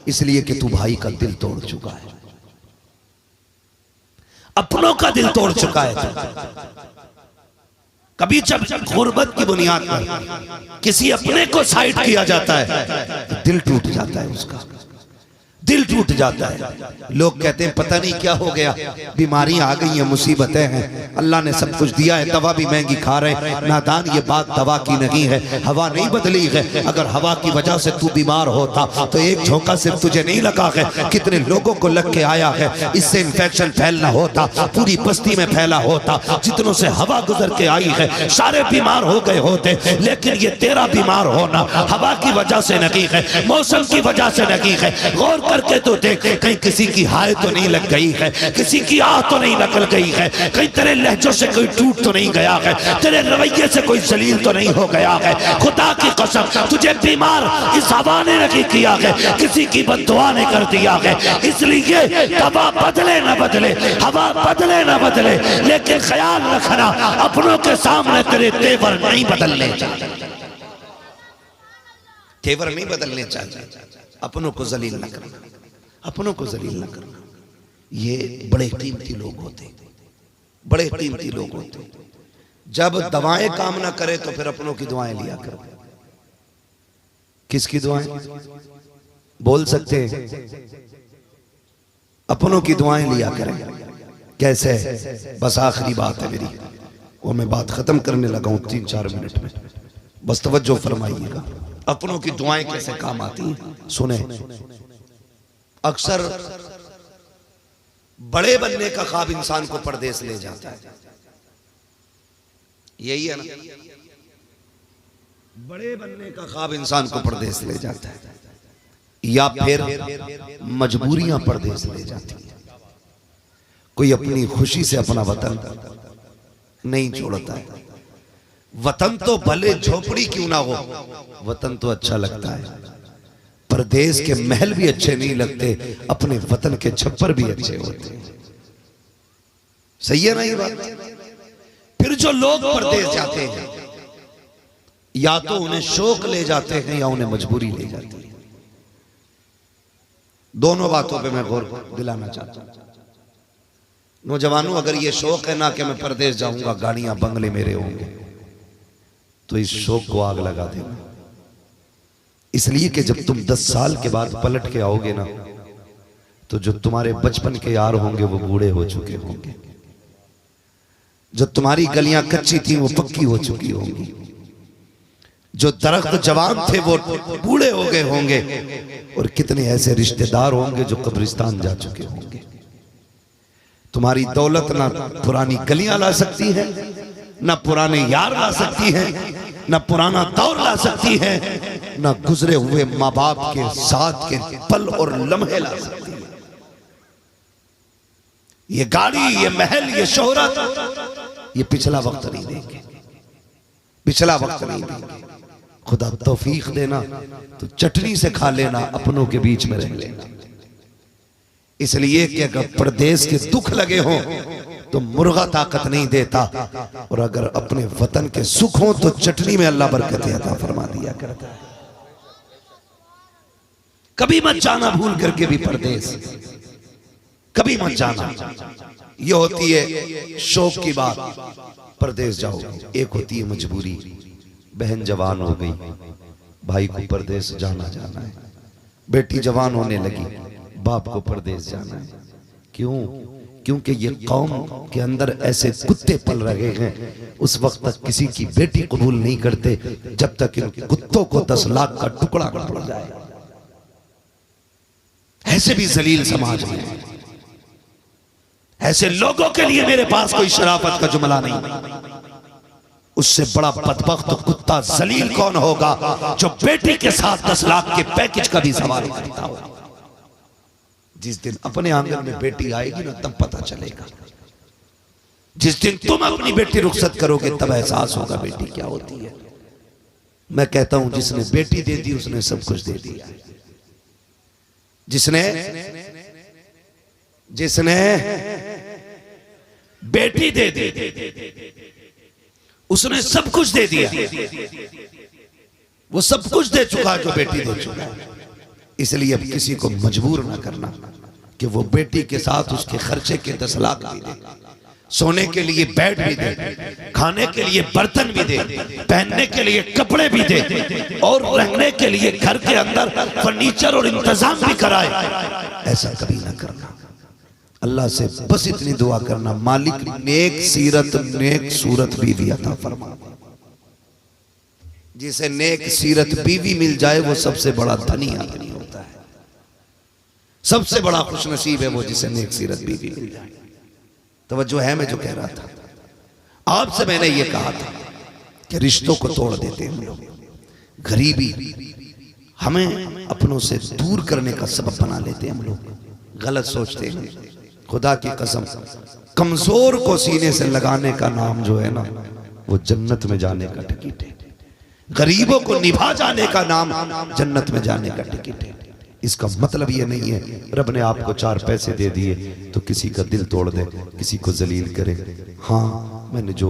इसलिए कि तू भाई का दिल तोड़ चुका है, अपनों का दिल तोड़ चुका है। कभी जब गुर्बत की बुनियाद पर किसी अपने को साइड किया जाता है तो दिल टूट जाता है, उसका दिल टूट जाता है। लोग कहते हैं पता नहीं क्या हो गया, बीमारी आ गई है, मुसीबतें हैं, अल्लाह ने सब कुछ दिया है, दवा भी महंगी खा रहे हैं। नादान, ये बात दवा की नहीं है, हवा नहीं बदली है। अगर हवा की वजह से तू बीमार होता तो एक झोंका सिर्फ तुझे नहीं लगा है, कितने लोगों को लग के आया है। इससे इंफेक्शन फैलना होता, पूरी बस्ती में फैला होता। जितनों से हवा गुजर के आई है सारे बीमार हो गए होते, लेकिन ये तेरा बीमार होना हवा की वजह से नहीं है, मौसम की वजह से नहीं है। गौर करके तो देख, कहीं किसी की हाय तो नहीं लग गई है, किसी की आह तो नहीं निकल गई है, कहीं तेरे लहजों से कोई टूट तो नहीं गया है, तेरे रवैये से कोई जलील तो नहीं हो गया है। खुदा की कसम, तुझे बीमार इस हवा ने नहीं किया है, किसी की बद्दुआ ने कर दिया है। इसलिए हवा बदले न बदले, हवा बदले न बदले, लेकिन ख्याल रखना अपनों के सामने तेरे तेवर नहीं बदलने चाहिए, तेवर नहीं बदलने चाहिए। अपनों को जलील न करना, अपनों को जलील न करना। ये बड़े कीमती लोग होते, बड़े कीमती लोग होते। जब दवाएं काम ना करे तो फिर अपनों की दुआएं लिया करो। किसकी दुआएं बोल सकते हैं? अपनों की दुआएं लिया करें। कैसे? बस आखिरी बात है मेरी, वो मैं बात खत्म करने लगा हूं 3-4 मिनट में, बस तवज्जो फरमाइएगा। अपनों की दुआएं कैसे काम आती हैं सुने। अक्सर बड़े बनने का ख्वाब इंसान को परदेश ले जाता है, यही है ना? बड़े बनने का ख्वाब इंसान को परदेश ले जाता है, या फिर मजबूरियां परदेश ले जाती है। कोई अपनी खुशी से अपना वतन नहीं छोड़ता है। वतन तो भले झोपड़ी क्यों ना हो, वतन तो अच्छा लगता है। परदेश के महल भी अच्छे नहीं लगते, अपने वतन के छप्पर भी अच्छे होते हैं। सही है ना ये बात? फिर जो लोग परदेश जाते हैं, या तो उन्हें शौक ले जाते हैं या उन्हें मजबूरी ले जाती है। दोनों बातों पे मैं गौर दिलाना चाहता हूं। नौजवानों, अगर ये शौक है ना कि मैं परदेश जाऊंगा, गाड़ियां बंगले मेरे होंगे, तो इस शौक को आग लगा देना। इसलिए कि जब तुम 10 साल के बाद पलट के आओगे ना, तो जो तुम्हारे बचपन के यार होंगे वो बूढ़े हो चुके होंगे, जो तुम्हारी गलियां कच्ची थी वो पक्की हो चुकी होंगी, जो दरख्त जवान थे वो बूढ़े हो गए होंगे, और कितने ऐसे रिश्तेदार होंगे जो कब्रिस्तान जा चुके होंगे। तुम्हारी दौलत ना पुरानी गलियां ला सकती है, ना पुराने यार ला सकती है, ना पुराना दौर ला सकती है, ना गुजरे हुए माँ बाप के साथ के पल और लम्हे ला सकती है। ये गाड़ी, ये महल, ये शोहरत, ये पिछला वक्त नहीं देंगे, पिछला वक्त नहीं देंगे। खुदा तौफीक देना तो चटनी से खा लेना, अपनों के बीच में रह लेना। इसलिए कि अगर परदेश के दुख लगे हों तो मुर्गा ताकत नहीं देता, और अगर अपने वतन के सुख हों तो चटनी में अल्लाह बरकत अता फरमा दिया करता है। कभी मत जाना भूल करके भी परदेश, कभी मत जाना। ये होती है शौक की बात, परदेश जाओगे। एक होती है मजबूरी, बहन जवान हो गई, भाई को परदेश जाना है, बेटी जवान होने लगी, बाप को परदेश जाना है। क्यों? क्योंकि ये कौम के अंदर ऐसे कुत्ते पल रहे हैं, उस वक्त तक किसी की बेटी कबूल नहीं करते जब तक इन कुत्तों को 10 लाख का टुकड़ा न पड़ जाए। ऐसे भी जलील समाज में, ऐसे लोगों के लिए मेरे पास कोई शराफत का जुमला नहीं। उससे बड़ा बदबख्त कुत्ता जलील कौन होगा जो बेटी के साथ 10 लाख के पैकेज का भी सवाल करता हो। जिस दिन अपने आंगन में बेटी आएगी ना, तब पता चलेगा। जिस दिन तुम अपनी बेटी रुखसत करोगे तब एहसास होगा बेटी क्या होती है। मैं कहता हूं जिसने बेटी दे दी उसने सब कुछ दे दिया। जिसने बेटी दे दी उसने सब कुछ दे दिया। वो सब कुछ दे चुका जो बेटी दे चुका है। इसलिए अब किसी को मजबूर ना करना कि वो बेटी के साथ उसके खर्चे के 10 लाख भी दे, सोने के लिए बेड भी दे, खाने के लिए बर्तन भी दे, पहनने के लिए कपड़े भी दे, और रहने के लिए घर के अंदर फर्नीचर और इंतजाम भी कराए। ऐसा कभी ना करना। अल्लाह से बस इतनी दुआ करना, मालिक नेक सीरत नेक सूरत बीवी अता फरमा। जिसे नेक सीरत बीवी मिल जाए वो सबसे बड़ा धनी आदमी होता है, सबसे बड़ा खुशनसीब है वो जिसे नेक सीरत बीवी मिल जाए। तवज्जो है मैं जो कह रहा था आपसे? मैंने ये कहा था कि रिश्तों को तोड़ देते हैं हम लोग, गरीबी हमें अपनों से दूर करने का सबब बना लेते हैं हम लोग। गलत सोचते हैं। खुदा की कसम, कमजोर को सीने से लगाने का नाम जो है ना, वो जन्नत में जाने का टिकट है। गरीबों को निभा जाने का नाम जन्नत में जाने का टिकट है। इसका मतलब ये नहीं है रब ने आपको 4 पैसे दे दिए तो किसी का दिल तोड़ दे, किसी को जलील करे। हाँ, मैंने जो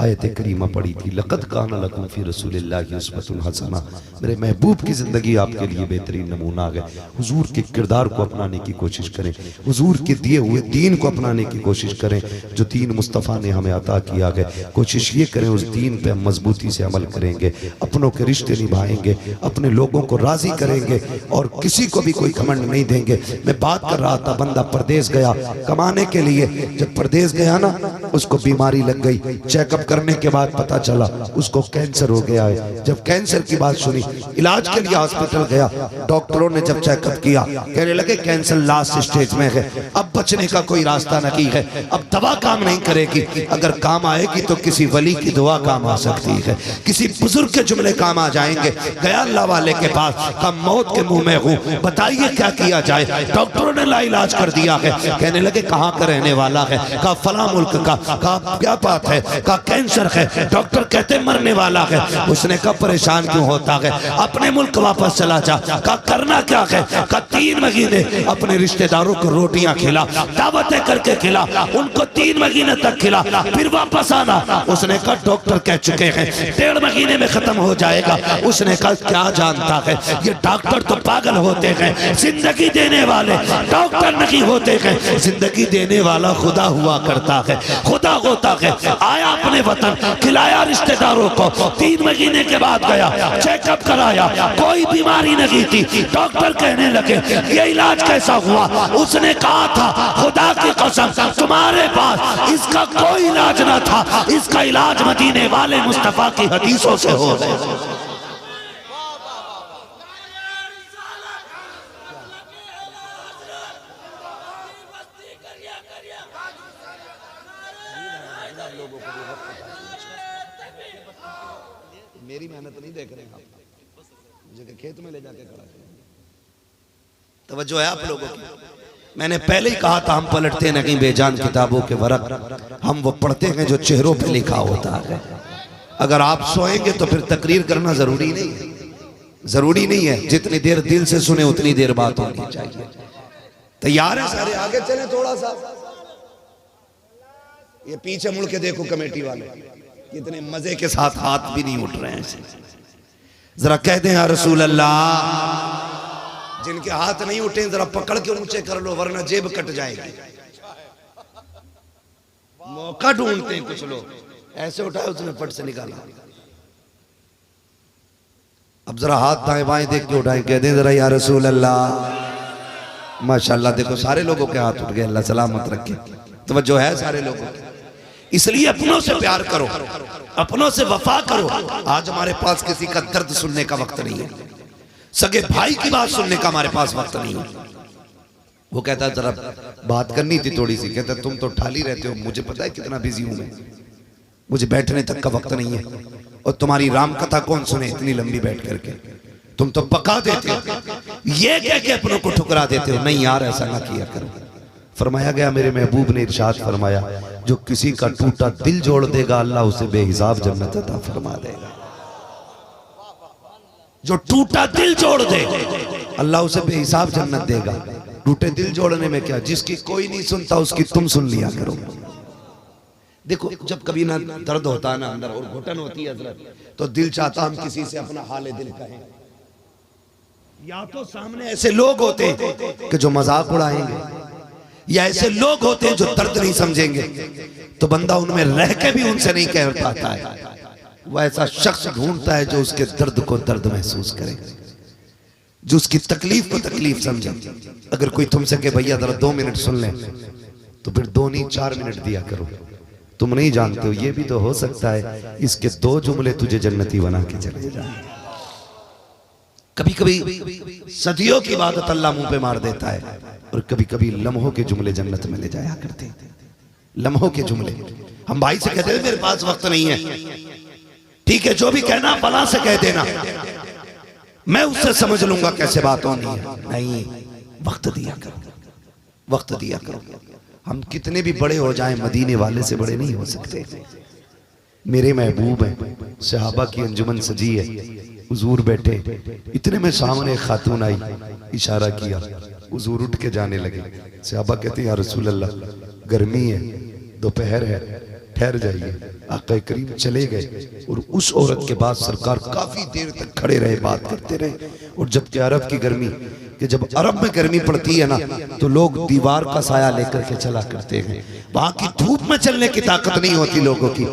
आयत करीमा पढ़ी थी, लक़द काना लकुम फी रसूलिल्लाहि उस्वतुन हसना, मेरे महबूब की जिंदगी आपके लिए बेहतरीन नमूना है। हुजूर के किरदार को अपनाने की कोशिश करें, हुजूर के दिए हुए दीन को अपनाने की कोशिश करें जो दीन मुस्तफ़ा ने हमें अता किया है। कोशिश ये करें उस दीन पे हम मजबूती से अमल करेंगे, अपनों के रिश्ते निभाएंगे, अपने लोगों को राजी करेंगे और किसी को भी कोई घमंड नहीं देंगे। मैं बात कर रहा था, बंदा परदेश गया कमाने के लिए, जब परदेश गया ना उसको बीमारी लग गई, चेकअप करने के बाद पता चला उसको कैंसर हो गया है। जब कैंसर की बात सुनी, इलाज के लिए हॉस्पिटल गया, डॉक्टरों ने जब चेकअप किया कहने लगे कैंसर लास्ट स्टेज में है, अब बचने का कोई रास्ता नहीं है, अब दवा काम नहीं करेगी, अगर काम आएगी तो किसी वली की दुआ काम आ सकती है, किसी बुजुर्ग के जुमले काम आ जाएंगे। गया अल्लाह वाले के पास, कहा मौत के मुंह में हूँ, बताइए क्या किया जाए। डॉक्टरों ने लाइलाज कर दिया है। कहने लगे कहाँ का रहने वाला है? कहा फला मुल्क का। कहा क्या बात है? कहा कैंसर है, डॉक्टर कहते मरने वाला है। उसने कहा परेशान क्यों होता है, अपने मुल्क वापस चला जा। कहा करना क्या है? कहा 3 महीने अपने रिश्तेदारों को रोटियां खिला, दावतें करके खिला, उनको 3 महीने तक खिला, फिर वापस आना। उसने कहा डॉक्टर कह चुके हैं 1.5 महीने में खत्म हो जाएगा। उसने कहा क्या जानता है, ये डॉक्टर तो पागल होते हैं, जिंदगी देने वाले डॉक्टर नहीं होते हैं, जिंदगी देने वाला खुदा हुआ करता है। खुदा होता है। आया अपने वतन, खिलाया रिश्तेदारों को, 3 महीने के बाद गया, चेकअप कराया, कोई बीमारी नहीं थी। डॉक्टर कहने लगे ये इलाज कैसा हुआ? उसने कहा था खुदा की कसम तुम्हारे पास इसका कोई इलाज ना था, इसका इलाज मदीने वाले मुस्तफा की हदीसों से हो गया। मेरी मेहनत नहीं देख रहे हैं आप, मुझे खेत में ले जाके खड़ा करें। तवज्जो है आप लोगों की। मैंने पहले ही कहा था हम पलटते नहीं बेजान किताबों के वरक, हम वो पढ़ते हैं जो चेहरों पे लिखा होता है। अगर आप सोएंगे तो फिर तकरीर करना जरूरी नहीं है, जरूरी नहीं है। जितनी देर दिल से सुने उतनी देर बात होनी चाहिए। तैयार है सारे? आगे चले थोड़ा सा। ये पीछे मुड़ के देखो कमेटी वाले कितने मजे के साथ हाथ भी नहीं उठ रहे हैं। जरा कह दें या रसूल अल्लाह। जिनके हाथ नहीं उठे जरा पकड़ के ऊंचे कर लो वरना जेब कट जाएगी। मौका ढूंढते हैं कुछ लोग, ऐसे उठाए उसने फट से निकाला। अब जरा हाथ दाएं बाएं देख के उठाए, कह दें जरा या रसूल अल्लाह। माशाल्लाह देखो सारे लोगों के हाथ उठ गए, अल्लाह सलामत रखे। तवज्जो है सारे लोगों की। इसलिए अपनों से प्यार करो, अपनों से वफा करो। आज हमारे पास किसी का दर्द सुनने का वक्त नहीं है, सगे भाई की बात सुनने का हमारे पास वक्त नहीं है। वो कहता जरा बात करनी थी थोड़ी सी। कहता तुम तो ठाली रहते हो, मुझे पता है कितना बिजी हूं मैं, मुझे बैठने तक का वक्त नहीं है। और तुम्हारी राम कथा कौन सुने इतनी लंबी बैठ करके? तुम तो पका देते हो, ये कह के अपनों को ठुकरा देते हो। नहीं यार ऐसा ना किया करो। फरमाया गया, मेरे महबूब ने इरशाद फरमाया, जो किसी का टूटा दिल जोड़ देगा अल्लाह उसे बेहिसाब जन्नत अता फरमा देगा। जो टूटा दिल जोड़ दे अल्लाह उसे बेहिसाब जन्नत देगा। टूटे दिल जोड़ने में क्या, जिसकी कोई नहीं सुनता उसकी तुम सुन लिया करो। देखो जब कभी ना दर्द होता है ना अंदर और घुटन होती है हजरत, तो दिल चाहता हम किसी से अपना हाल दिल कहें। या तो सामने ऐसे लोग होते हैं कि जो मजाक उड़ाएंगे, या ऐसे लोग होते हैं जो दर्द नहीं समझेंगे, तो बंदा उनमें रह के भी उनसे नहीं कह पाता है। वो ऐसा शख्स ढूंढता है जो उसके दर्द को दर्द महसूस करे, जो उसकी तकलीफ को तकलीफ समझे। अगर कोई तुमसे कहे भैया जरा 2 मिनट सुन ले, तो फिर 2 नहीं 4 मिनट दिया करो। तुम नहीं जानते हो, ये भी तो हो सकता है इसके 2 जुमले तुझे जन्नती बना के चले जाए। कभी कभी सदियों की इबादत अल्लाह मुंह पे मार देता है, और कभी कभी लम्हों के जुमले जन्नत में ले जाया करते हैं। लम्हों के जुमले। हम भाई से कहते हैं मेरे पास वक्त नहीं है, ठीक है जो भी कहना फला से कह देना, मैं उससे समझ लूंगा कैसे बात होनी है। नहीं, वक्त दिया करो, वक्त दिया करो। हम कितने भी बड़े हो जाएं मदीने वाले से बड़े नहीं हो सकते। मेरे महबूब हैं, सहाबा की अंजुमन सजी है, हुजूर बैठे, इतने में सामने खातून आई, इशारा किया, हुजूर उठ के जाने लगे। सहाबा कहते हैं या रसूल अल्लाह गर्मी है, दोपहर है, ठहर जाइए। आका करीम चले गए और उस औरत के बाद सरकार काफी देर तक खड़े रहे, बात करते रहे। और जबकि अरब की गर्मी, कि जब अरब में गर्मी पड़ती है ना तो लोग दीवार का साया लेकर के चला करते हैं, वहां की धूप में चलने की ताकत नहीं होती लोगों की।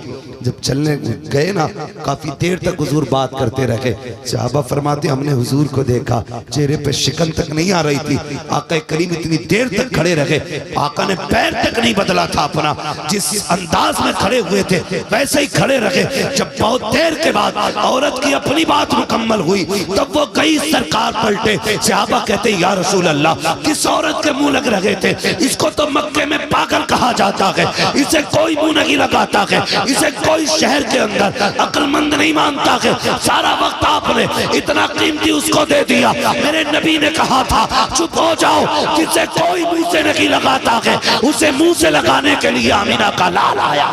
जब चलने गए ना काफी देर तक हुजूर बात करते रहे। सहाबा फरमाते हमने हुजूर को देखा, चेहरे पे शिकन तक नहीं आ रही थी। आका करीम इतनी देर तक खड़े रहे, आका ने पैर तक नहीं बदला था अपना, जिस अंदाज में खड़े हुए थे वैसे ही खड़े रहे। जब बहुत देर के बाद औरत की अपनी बात मुकम्मल हुई तब वो गई, सरकार पलटे। सहाबा कहते या रसूल अल्लाह किस औरत के मुंह लग रहे थे, इसको तो मक्के में पागल कहा जाता है, इसे कोई मुंह नहीं लगाता है, इसे कोई शहर के अंदर अक्लमंद नहीं मानता है। सारा वक्त आपने इतना कीमती उसको दे दिया। मेरे नबी ने कहा था चुप हो जाओ, जिसे कोई मुंह से नहीं लगाता है उसे मुंह से लगाने के लिए आमीना का लाल आया।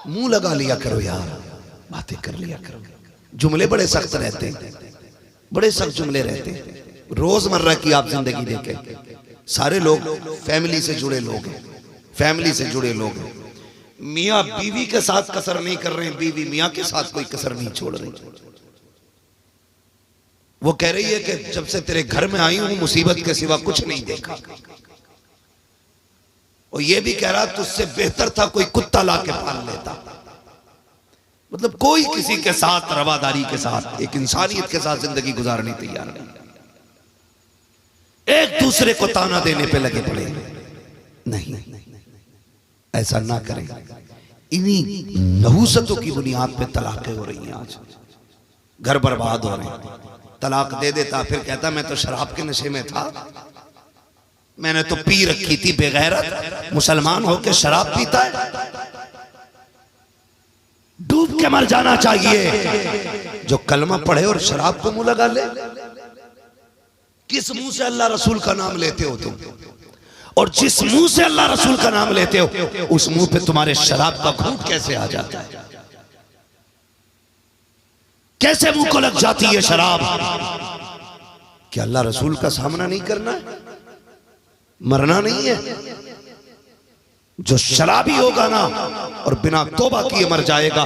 मुंह लगा लिया करो यार, बातें कर लिया करो। जुमले बड़े सख्त रहते हैं, बड़े सख्त जुमले रहते हैं। रोजमर्रा की आप जिंदगी देखें, सारे लोग फैमिली से जुड़े लोग हैं, फैमिली से जुड़े लोग हैं। मियाँ बीवी के साथ कसर नहीं कर रहे हैं, बीवी मियाँ के साथ कोई कसर नहीं छोड़ रही। वो कह रही है कि जब से तेरे घर में आई हूं मुसीबत के सिवा कुछ नहीं देखा। और ये भी कह रहा तुझसे बेहतर था कोई कुत्ता लाके पाल लेता। मतलब कोई किसी के साथ रवादारी के साथ, एक इंसानियत के साथ जिंदगी गुजारने तैयार नहीं, एक दूसरे को ताना देने पे लगे पड़े। नहीं, ऐसा ना करें। इन्हीं नहुसतों की बुनियाद पे तलाकें हो रही हैं, आज घर बर्बाद हो रहे हैं। तलाक दे देता, फिर कहता मैं तो शराब के नशे में था, मैंने तो पी रखी थी, बेगैरत मुसलमान होकर शराब पीता है। डूब के मर जाना चाहिए जो कलमा पढ़े और शराब को मुंह लगा ले। किस मुंह से अल्लाह रसूल का नाम लेते हो तुम? और जिस मुंह से अल्लाह रसूल का नाम लेते हो उस मुंह पे तुम्हारे शराब का घूंट कैसे आ जाता है? कैसे मुंह को लग जाती है शराब? क्या अल्लाह रसूल का सामना नहीं करना है? मरना नहीं है? जो शराबी होगा ना और बिना तौबा किए मर जाएगा,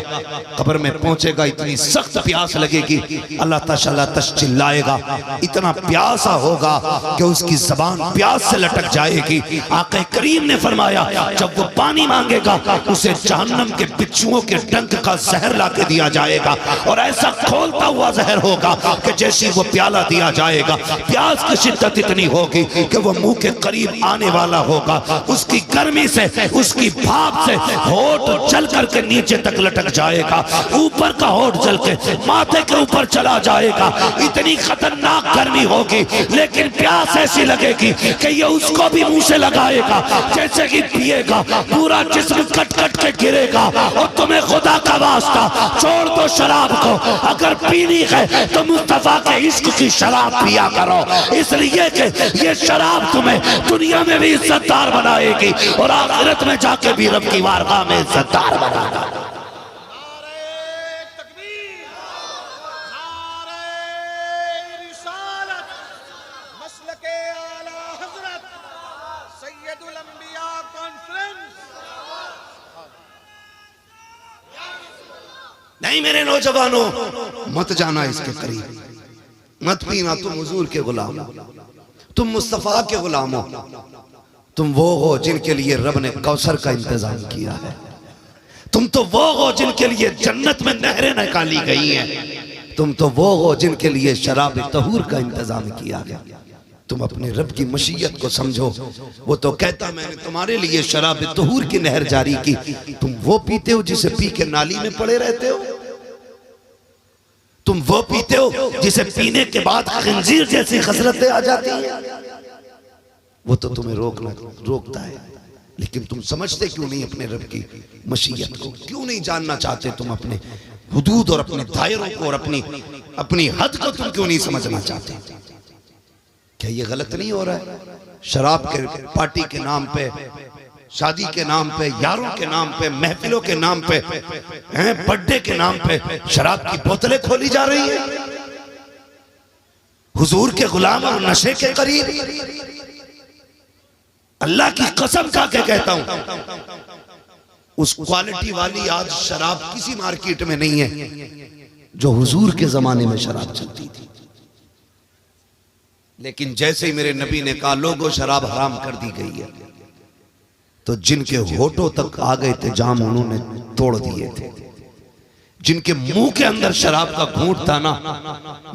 कब्र में पहुंचेगा, इतनी सख्त प्यास लगेगी, अल्लाह ताला तश चिल्लाएगा, इतना प्यासा होगा कि उसकी जबान प्यास से लटक जाएगी। आका करीम ने फरमाया जब वो पानी मांगेगा उसे जहन्नम के बिच्छुओं के डंक का जहर ला के दिया जाएगा, और ऐसा खोलता हुआ जहर होगा कि जैसे वो प्याला दिया जाएगा, प्यास की शिद्दत इतनी होगी कि वो मुंह के करीब आने वाला होगा। उसकी गर्मी से, उसकी भाप से होठ जल करके नीचे तक लटक जाएगा, ऊपर का होठ जल के माथे के ऊपर चला जाएगा। इतनी खतरनाक गर्मी होगी, लेकिन प्यास ऐसी लगेगी कि ये उसको भी मुंह से लगाएगा, जैसे कि पिएगा, पूरा जिस्म कट कट के गिरेगा। और तुम्हें खुदा का वास्ता छोड़ दो शराब को, अगर पीनी है तो मुस्तफा के इश्क की शराब पिया करो, इसलिए कि ये शराब तुम्हें दुनिया में भी इज्जतदार बनाएगी और आखिरत में जाके भी रब की वारगाह में इज्जतदार बनाएगा। नहीं मेरे नौजवानों, मत जाना इसके करीब, मत पीना। तुम हुजूर के गुलाम हो, तुम मुस्तफा के गुलाम हो, तुम वो हो जिनके लिए रब ने कौसर का इंतजाम किया है। तुम तो वो हो जिनके लिए जन्नत में नहरें निकाली गई हैं। तुम तो वो हो जिनके लिए शराब तहूर का इंतजाम किया गया। तुम अपने रब की मशीयत को समझो। वो तो कहता मैंने तुम्हारे लिए शराब तहूर की नहर जारी की, तुम वो पीते हो जिसे पी के नाली में पड़े रहते हो। तुम वो पीते हो जिसे पीने के बाद खंजीर जैसी खसरतें आ जाती हैं। वो तो तुम्हें रोकता है, लेकिन तुम समझते क्यों नहीं अपने रब की मशीयत को? क्यों नहीं जानना चाहते तुम अपने हुदूद और अपने दायरों को और अपनी हद को तुम क्यों नहीं समझना चाहते? क्या ये गलत नहीं हो रहा है? शराब के पार्टी के नाम पे, शादी के नाम पे, यारों के नाम पे, महफिलों के नाम पे, बर्थडे के नाम पे शराब की बोतलें खोली जा रही है। हुजूर के गुलाम और नशे के करीब। अल्लाह की कसम खा के कहता हूं, उस क्वालिटी वाली आज शराब किसी मार्केट में नहीं है जो हुजूर के जमाने में शराब चलती थी। लेकिन जैसे ही मेरे नबी ने कहा लोगों शराब हराम कर दी गई है, तो जिनके होठों तक आ गए थे जाम उन्होंने तोड़ दिए थे। जिनके मुंह के अंदर शराब का घूंट था ना,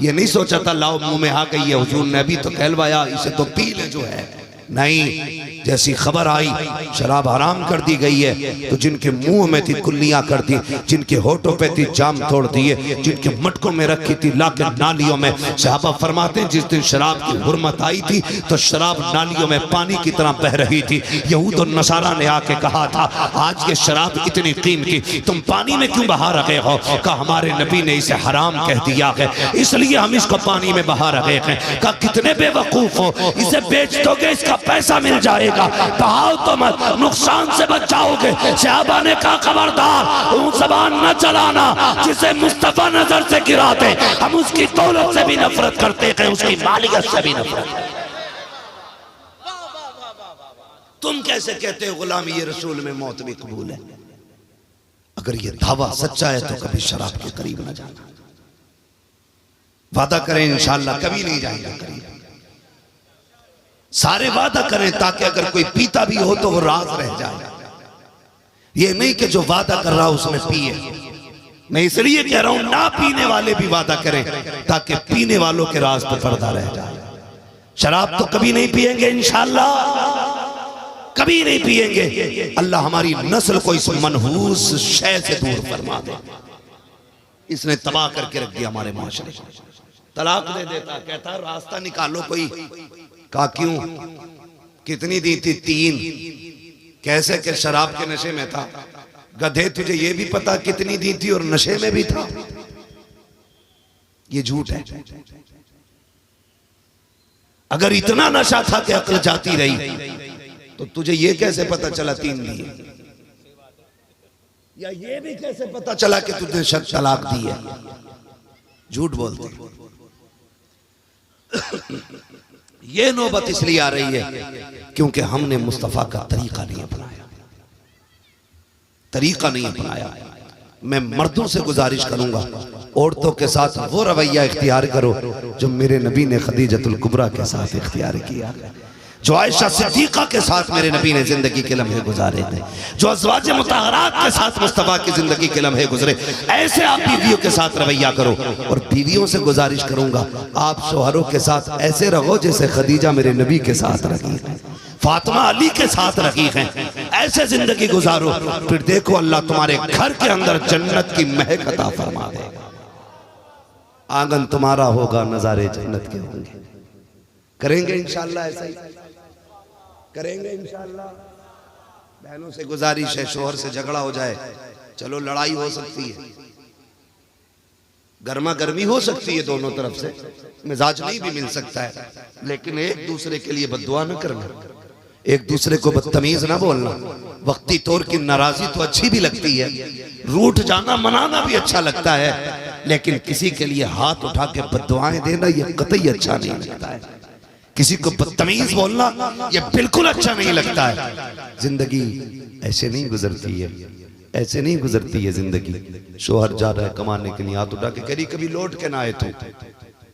ये नहीं सोचा था लाओ मुंह में आ गई है, हुजूर ने अभी तो कहलवाया इसे तो पी ले जो है। नहीं, जैसी खबर आई शराब हराम कर दी गई है, तो जिनके मुंह में थी कुल्लियां कर दी, जिनके होठों पे थी जाम तोड़ दिए, जिनके मटकों में रखी थी लाके नालियों में। सहाबा फरमाते हैं जिस दिन शराब की हुर्मत आई थी तो शराब नालियों में पानी की तरह बह रही थी। यहूद और नसारा ने आके कहा था आज ये शराब इतनी कीमती तुम पानी में क्यों बहा रहे हो? कहा हमारे नबी ने इसे हराम कह दिया है, इसलिए हम इसको पानी में बहा रहे हैं। कहा कितने बेवकूफ हो, इसे बेच दोगे इसका पैसा मिल जाएगा, बहाओ तो मत, नुकसान से बच जाओगे। सहाबा ने कहा खबरदार वो ज़बान न चलाना जिसे मुस्तफा नजर से गिराते, हम उसकी दौलत से भी नफरत करते हैं, उसकी मालियत से भी नफरत। तुम कैसे कहते हो गुलामी ये रसूल में मौत भी कबूल है? अगर ये दावा सच्चा है तो कभी शराब के करीब न जाना। वादा करें इंशाअल्लाह कभी नहीं जाएगा करीब। सारे वादा करें ताकि अगर कोई पीता भी हो तो वो राज रह जाए। ये नहीं कि जो वादा कर रहा उसमें पिए। मैं इसलिए कह रहा हूं ना पीने वाले भी वादा करें ताकि पीने वालों के राज पे पर्दा रह जाए। शराब तो कभी नहीं पिएंगे इंशाअल्लाह, कभी नहीं पिएंगे। अल्लाह हमारी नस्ल को इस मनहूस शय से दूर फरमा दे। इसने तबाह करके रख दिया हमारे माशरे को। तलाक दे देता, कहता रास्ता निकालो कोई। कहा क्यों? कितनी दी थी? 3। कैसे कि शराब के नशे में था। गधे तुझे ये भी पता कितनी दी थी और नशे में भी था? ये झूठ है। अगर इतना नशा था कि अक्ल जाती रही तो तुझे ये कैसे पता चला 3 दी? या ये भी कैसे पता चला कि तुझे शर्त तलाक दी है? झूठ बोलते। ये नौबत इसलिए आ रही है क्योंकि हमने मुस्तफा का तरीका नहीं अपनाया। तरीका नहीं अपनाया। मैं मर्दों से गुजारिश करूंगा, औरतों के साथ वो रवैया इख्तियार करो जो मेरे नबी ने खदीजतुल कुबरा के साथ इख्तियार किया, जो आयशा सिद्दीका के साथ मेरे नबी ने जिंदगी के लम्हे गुजारे थे, जो अज़वाज मुतहहरात के साथ मुस्तफा की जिंदगी के लम्हे गुजरे। ऐसे आप बीवियों के साथ रवैया करो। और बीवियों से गुजारिश करूंगा, आप शोहरों के साथ ऐसे रहो जैसे खदीजा मेरे नबी के साथ रही है, फातिमा अली के साथ रही हैं। ऐसे जिंदगी गुजारो, फिर देखो अल्लाह तुम्हारे घर के अंदर जन्नत की महक अता फरमा देगा। आंगन तुम्हारा होगा, नजारे जन्नत के होंगे। करेंगे इंशाअल्लाह, ऐसा ही करेंगे इंशाअल्लाह। बहनों से गुजारिश है, शोहर से झगड़ा हो जाए, चलो लड़ाई हो सकती है, गर्मा गर्मी हो सकती है, दोनों तरफ से मिजाज नहीं भी मिल सकता है, लेकिन एक दूसरे के लिए बद्दुआ न करना, एक दूसरे को बदतमीज ना बोलना। वक्ती तौर की नाराजी तो अच्छी भी लगती है, रूठ जाना मनाना भी अच्छा लगता है, लेकिन किसी के लिए हाथ उठा के बद्दुआएं देना यह कतई अच्छा नहीं लगता है। किसी को बदतमीज बोलना यह बिल्कुल अच्छा नहीं लगता है। जिंदगी ऐसे नहीं गुजरती है, ऐसे नहीं गुजरती है जिंदगी। शोहर जा रहा है कमाने के लिए, हाथ उठा के करी कभी लौट के ना आए तू,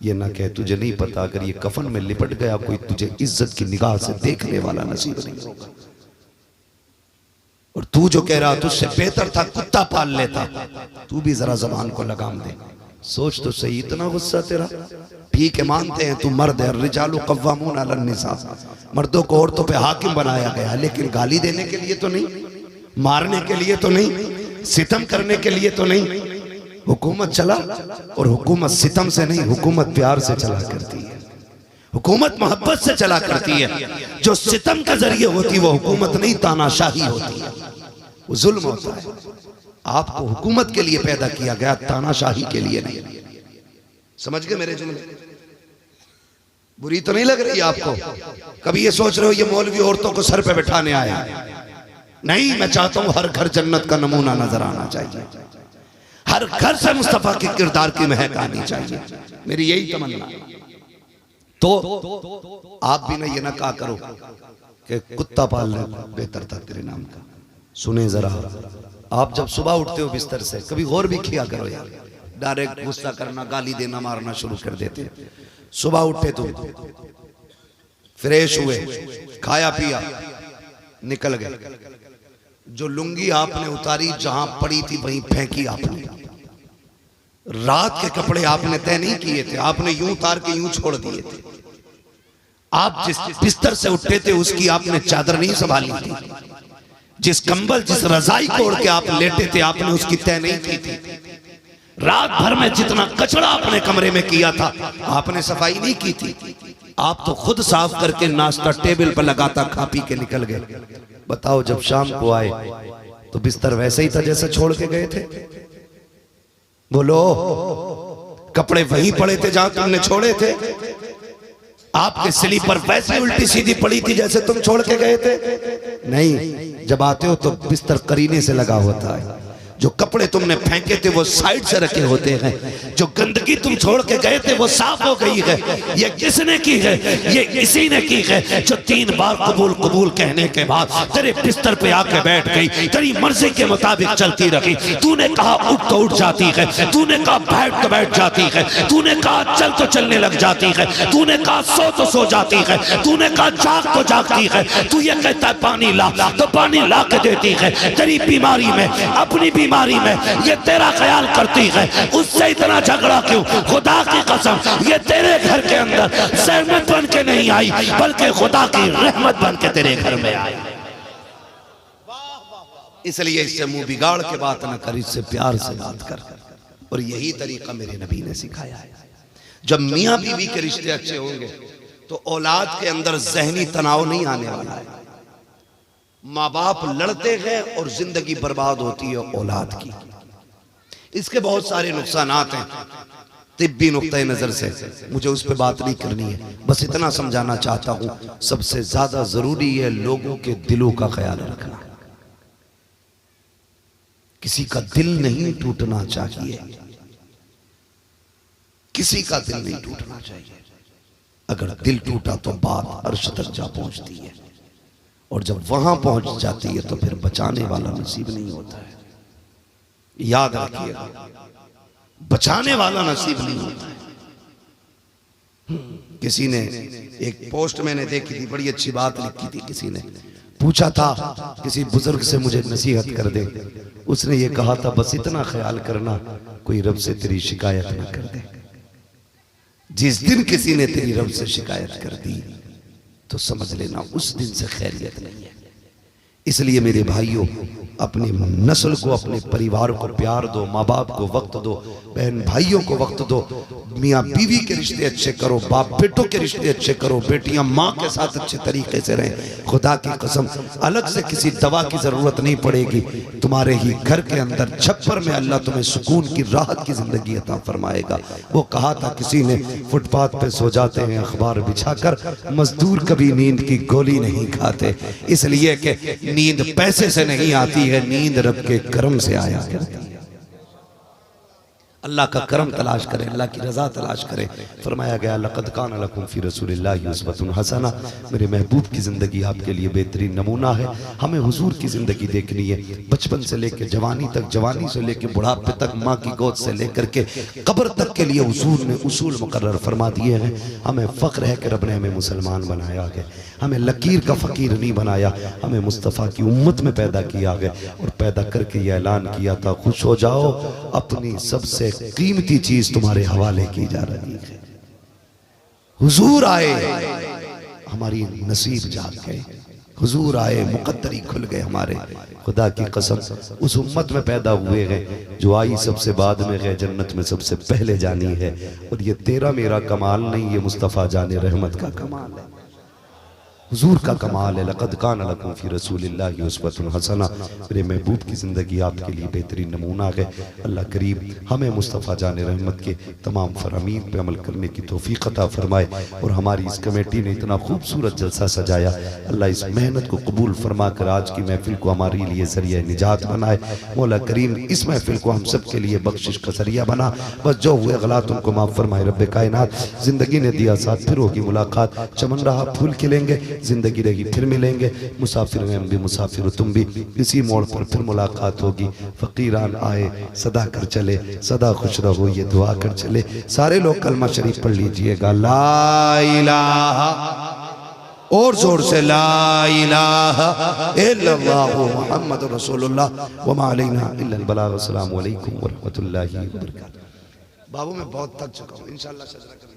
ये ना कहे तुझे नहीं पता अगर ये कफन में लिपट गया कोई तुझे इज्जत की निगाह से देखने वाला नसीब नहीं होगा। और तू जो कह रहा तुझसे बेहतर था कुत्ता पाल लेता, तू भी जरा जबान को लगाम दे। सोच तो सही, इतना गुस्सा तेरा। ठीक है, मानते हैं तू मर्द है, रिजालु कव्वामून अलन निसा, मर्दों को औरतों पे हाकिम बनाया गया, लेकिन गाली देने के लिए तो नहीं, मारने के लिए तो नहीं, सितम करने के लिए तो नहीं। हुकूमत चला, और हुकूमत सितम से नहीं, हुकूमत प्यार से चला करती है, हुकूमत मोहब्बत से चला करती है। जो सितम के जरिए होती वो हुकूमत नहीं, तानाशाही होती है, वो जुल्म होता है। आपको हुकूमत के लिए पैदा किया गया, तानाशाही के लिए नहीं। समझ गए मेरे जुमले? बुरी तो नहीं लग रही आपको? कभी ये सोच रहे हो ये मौलवी औरतों को सर पे बिठाने आया? नहीं, मैं चाहता हूं हर घर जन्नत का नमूना नजर आना चाहिए, हर घर से मुस्तफा के किरदार की महक आनी चाहिए, मेरी यही तमन्ना। तो आप भी ना ये ना कहा करो कि कुत्ता पालना बेहतर था तेरे नाम का। सुने जरा, आप जब सुबह उठते हो बिस्तर से, कभी गौर भी किया करो यार। डायरेक्ट गुस्सा करना, गाली देना, मारना शुरू कर देते। सुबह उठे तुम, फ्रेश हुए, खाया पिया, निकल गए, जो लुंगी आपने उतारी जहां पड़ी थी वहीं फेंकी आपने। रात के कपड़े आपने तय नहीं किए थे, आपने यूं उतार के यूं छोड़ दिए थे। आप जिस बिस्तर से उठे थे उसकी आपने चादर नहीं संभाली थी, जिस कंबल जिस रजाई को ओढ़ के आप लेटे थे आपने उसकी तय नहीं की थी। रात भर में जितना कचरा अपने कमरे में किया था आपने सफाई नहीं की थी। आप तो खुद साफ करके नाश्ता टेबल पर लगाता, खा पी के निकल गए। बताओ जब शाम को आए तो बिस्तर वैसे ही था जैसे छोड़ के गए थे? बोलो, कपड़े वहीं पड़े थे जहां तुमने छोड़े थे? आपके स्लीपर वैसे उल्टी सीधी पड़ी थी जैसे तुम छोड़ के गए थे? नहीं, जब आते हो तो बिस्तर करीने से लगा होता है, जो कपड़े तुमने फेंके थे वो साइड से रखे होते हैं, जो गंदगी तुम छोड़ के गए थे वो साफ हो गई है। ये किसने की है? ये इसी ने की है जो 3 बार कबूल कबूल कहने के बाद तेरे बिस्तर पे आके बैठ गई, तेरी मर्जी के मुताबिक चलती रही। तूने कहा उठ तो उठ जाती है, तूने कहा बैठ तो बैठ जाती है, तूने कहा चल तो चलने लग जाती है, तूने कहा सो तो सो जाती है, तूने कहा जाग तो जागती है। तू ये कहता है पानी ला तो पानी ला के देती है। तेरी बीमारी में, अपनी बीमारी में ये तेरा ख्याल करती है, उससे इतना झगड़ा क्यों? खुदा की कसम ये तेरे घर के अंदर सहमत बन के नहीं आई, बल्कि खुदा की रहमत बन के तेरे घर में आई। इसलिए इससे मुंह बिगाड़ के बात न कर, इससे प्यार से बात कर। और यही तरीका मेरे नबी ने सिखाया है। जब मियां बीवी के रिश्ते अच्छे होंगे तो औलाद के अंदर जहनी तनाव नहीं आने वाला है। माँ बाप लड़ते हैं और जिंदगी बर्बाद होती है औलाद की। इसके बहुत सारे नुकसानात हैं तिब्बी नुक्ता नजर से, मुझे उस पर बात नहीं करनी है। बस इतना समझाना चाहता हूं, सबसे ज्यादा जरूरी है लोगों के दिलों का ख्याल रखना। किसी का दिल नहीं टूटना चाहिए, किसी का दिल नहीं टूटना चाहिए। अगर दिल टूटा तो बात अर्श तक जा पहुंचती है, और जब वहां पहुंच जाती है तो फिर बचाने वाला नसीब नहीं होता है। याद रखिएगा, बचाने वाला नसीब नहीं होता है। किसी ने एक पोस्ट मैंने देखी थी, बड़ी अच्छी बात लिखी थी। किसी ने पूछा था किसी बुजुर्ग से, मुझे नसीहत कर दे। उसने ये कहा था, बस इतना ख्याल करना कोई रब से तेरी शिकायत ना कर दे। जिस दिन किसी ने तेरी रब से शिकायत कर दी तो समझ लेना उस दिन से खैरियत नहीं है। इसलिए मेरे भाइयों, अपनी नस्ल को, अपने परिवार को प्यार दो, माँ बाप को वक्त दो, बहन भाइयों को वक्त दो, मियाँ बीवी के रिश्ते अच्छे करो, बाप बेटों के रिश्ते अच्छे करो, बेटियां माँ के साथ अच्छे तरीके से रहें। खुदा की कसम, अलग से किसी दवा की जरूरत नहीं पड़ेगी। तुम्हारे ही घर के अंदर छप्पर में अल्लाह तुम्हें सुकून की, राहत की जिंदगी अता फरमाएगा। वो कहा था किसी ने, फुटपाथ पे सो जाते हैं अखबार बिछाकर, मजदूर कभी नींद की गोली नहीं खाते। इसलिए कि नींद पैसे से नहीं आती है, नींद रब के करम से आया करती है। अल्लाह का करम तलाश करें, अल्लाह की रजा तलाश करें। फरमाया गया, लक़द कान लकुम फ़ी रसूलिल्लाहि उस्वतुन हसना। मेरे महबूब की ज़िंदगी आपके लिए बेहतरीन नमूना है। हमें हुजूर की ज़िंदगी देखनी है, बचपन से लेकर जवानी तक, जवानी से लेकर बुढ़ापे तक, माँ की गोद से लेकर के कब्र तक के लिए हुजूर ने उसूल मुकर्रर फरमा दिए हैं। हमें फ़ख्र है कि रब ने हमें मुसलमान बनाया है, हमें लकीर का फ़कीर नहीं बनाया, हमें मुस्तफ़ा की उम्मत में पैदा किया गया, और पैदा करके ये ऐलान किया था, खुश हो जाओ, अपनी सबसे कीमती चीज तुम्हारे हवाले की जा रही है। हुजूर आए, हमारी नसीब जाग गए, हुजूर आए, मुकद्दरी खुल गए हमारे। खुदा की कसम, उस उम्मत में पैदा हुए हैं जो आई सबसे बाद में गए, जन्नत में सबसे पहले जानी है। और ये तेरा मेरा कमाल नहीं, ये मुस्तफ़ा जाने रहमत का कमाल है, हुजूर का कमाल है। लक़द कान लकुम फ़ी रसूलिल्लाहि उस्वतुन हसना। मेरे महबूब की ज़िंदगी आपके लिए बेहतरीन नमूना है। अल्लाह करीम हमें मुस्तफ़ा जान रहमत के तमाम फरामीन पे अमल करने की तौफ़ीक़ अता फरमाए। और हमारी इस कमेटी ने इतना खूबसूरत जलसा सजाया, अल्लाह इस मेहनत को कबूल फरमा कर आज की महफिल को हमारे लिए ज़रिया निजात बनाए। मौला करीम इस महफिल को हम सब के लिए बख्शिश का ज़रिया बना। बस जो हुए गलत उनको माफ़ फरमाए रब्बे कायनात। ज़िंदगी ने दिया साथ, फिर होगी मुलाकात, चमन रहा फूल खिलेंगे, जिंदगी रहेगी फिर मिलेंगे। मुसाफिर हैं हम भी, मुसाफिर हो तुम भी, इसी मोड़ पर फिर मुलाकात होगी। फकीरान आए सदा कर चले, सदा खुश रहो ये दुआ कर चले। सारे लोग कलमा शरीफ पढ़ लीजिएगा, ला इलाहा, और जोर से ला इलाहा इल्लल्लाहु मुहम्मदुर रसूलुल्लाह व मा अलैना इल्लल बलाग। अस्सलामु अलैकुम व रहमतुल्लाहि व बरकातहू। बाबू मैं बहुत थक चुका हूँ, इंशाअल्लाह सजदा करेंगे।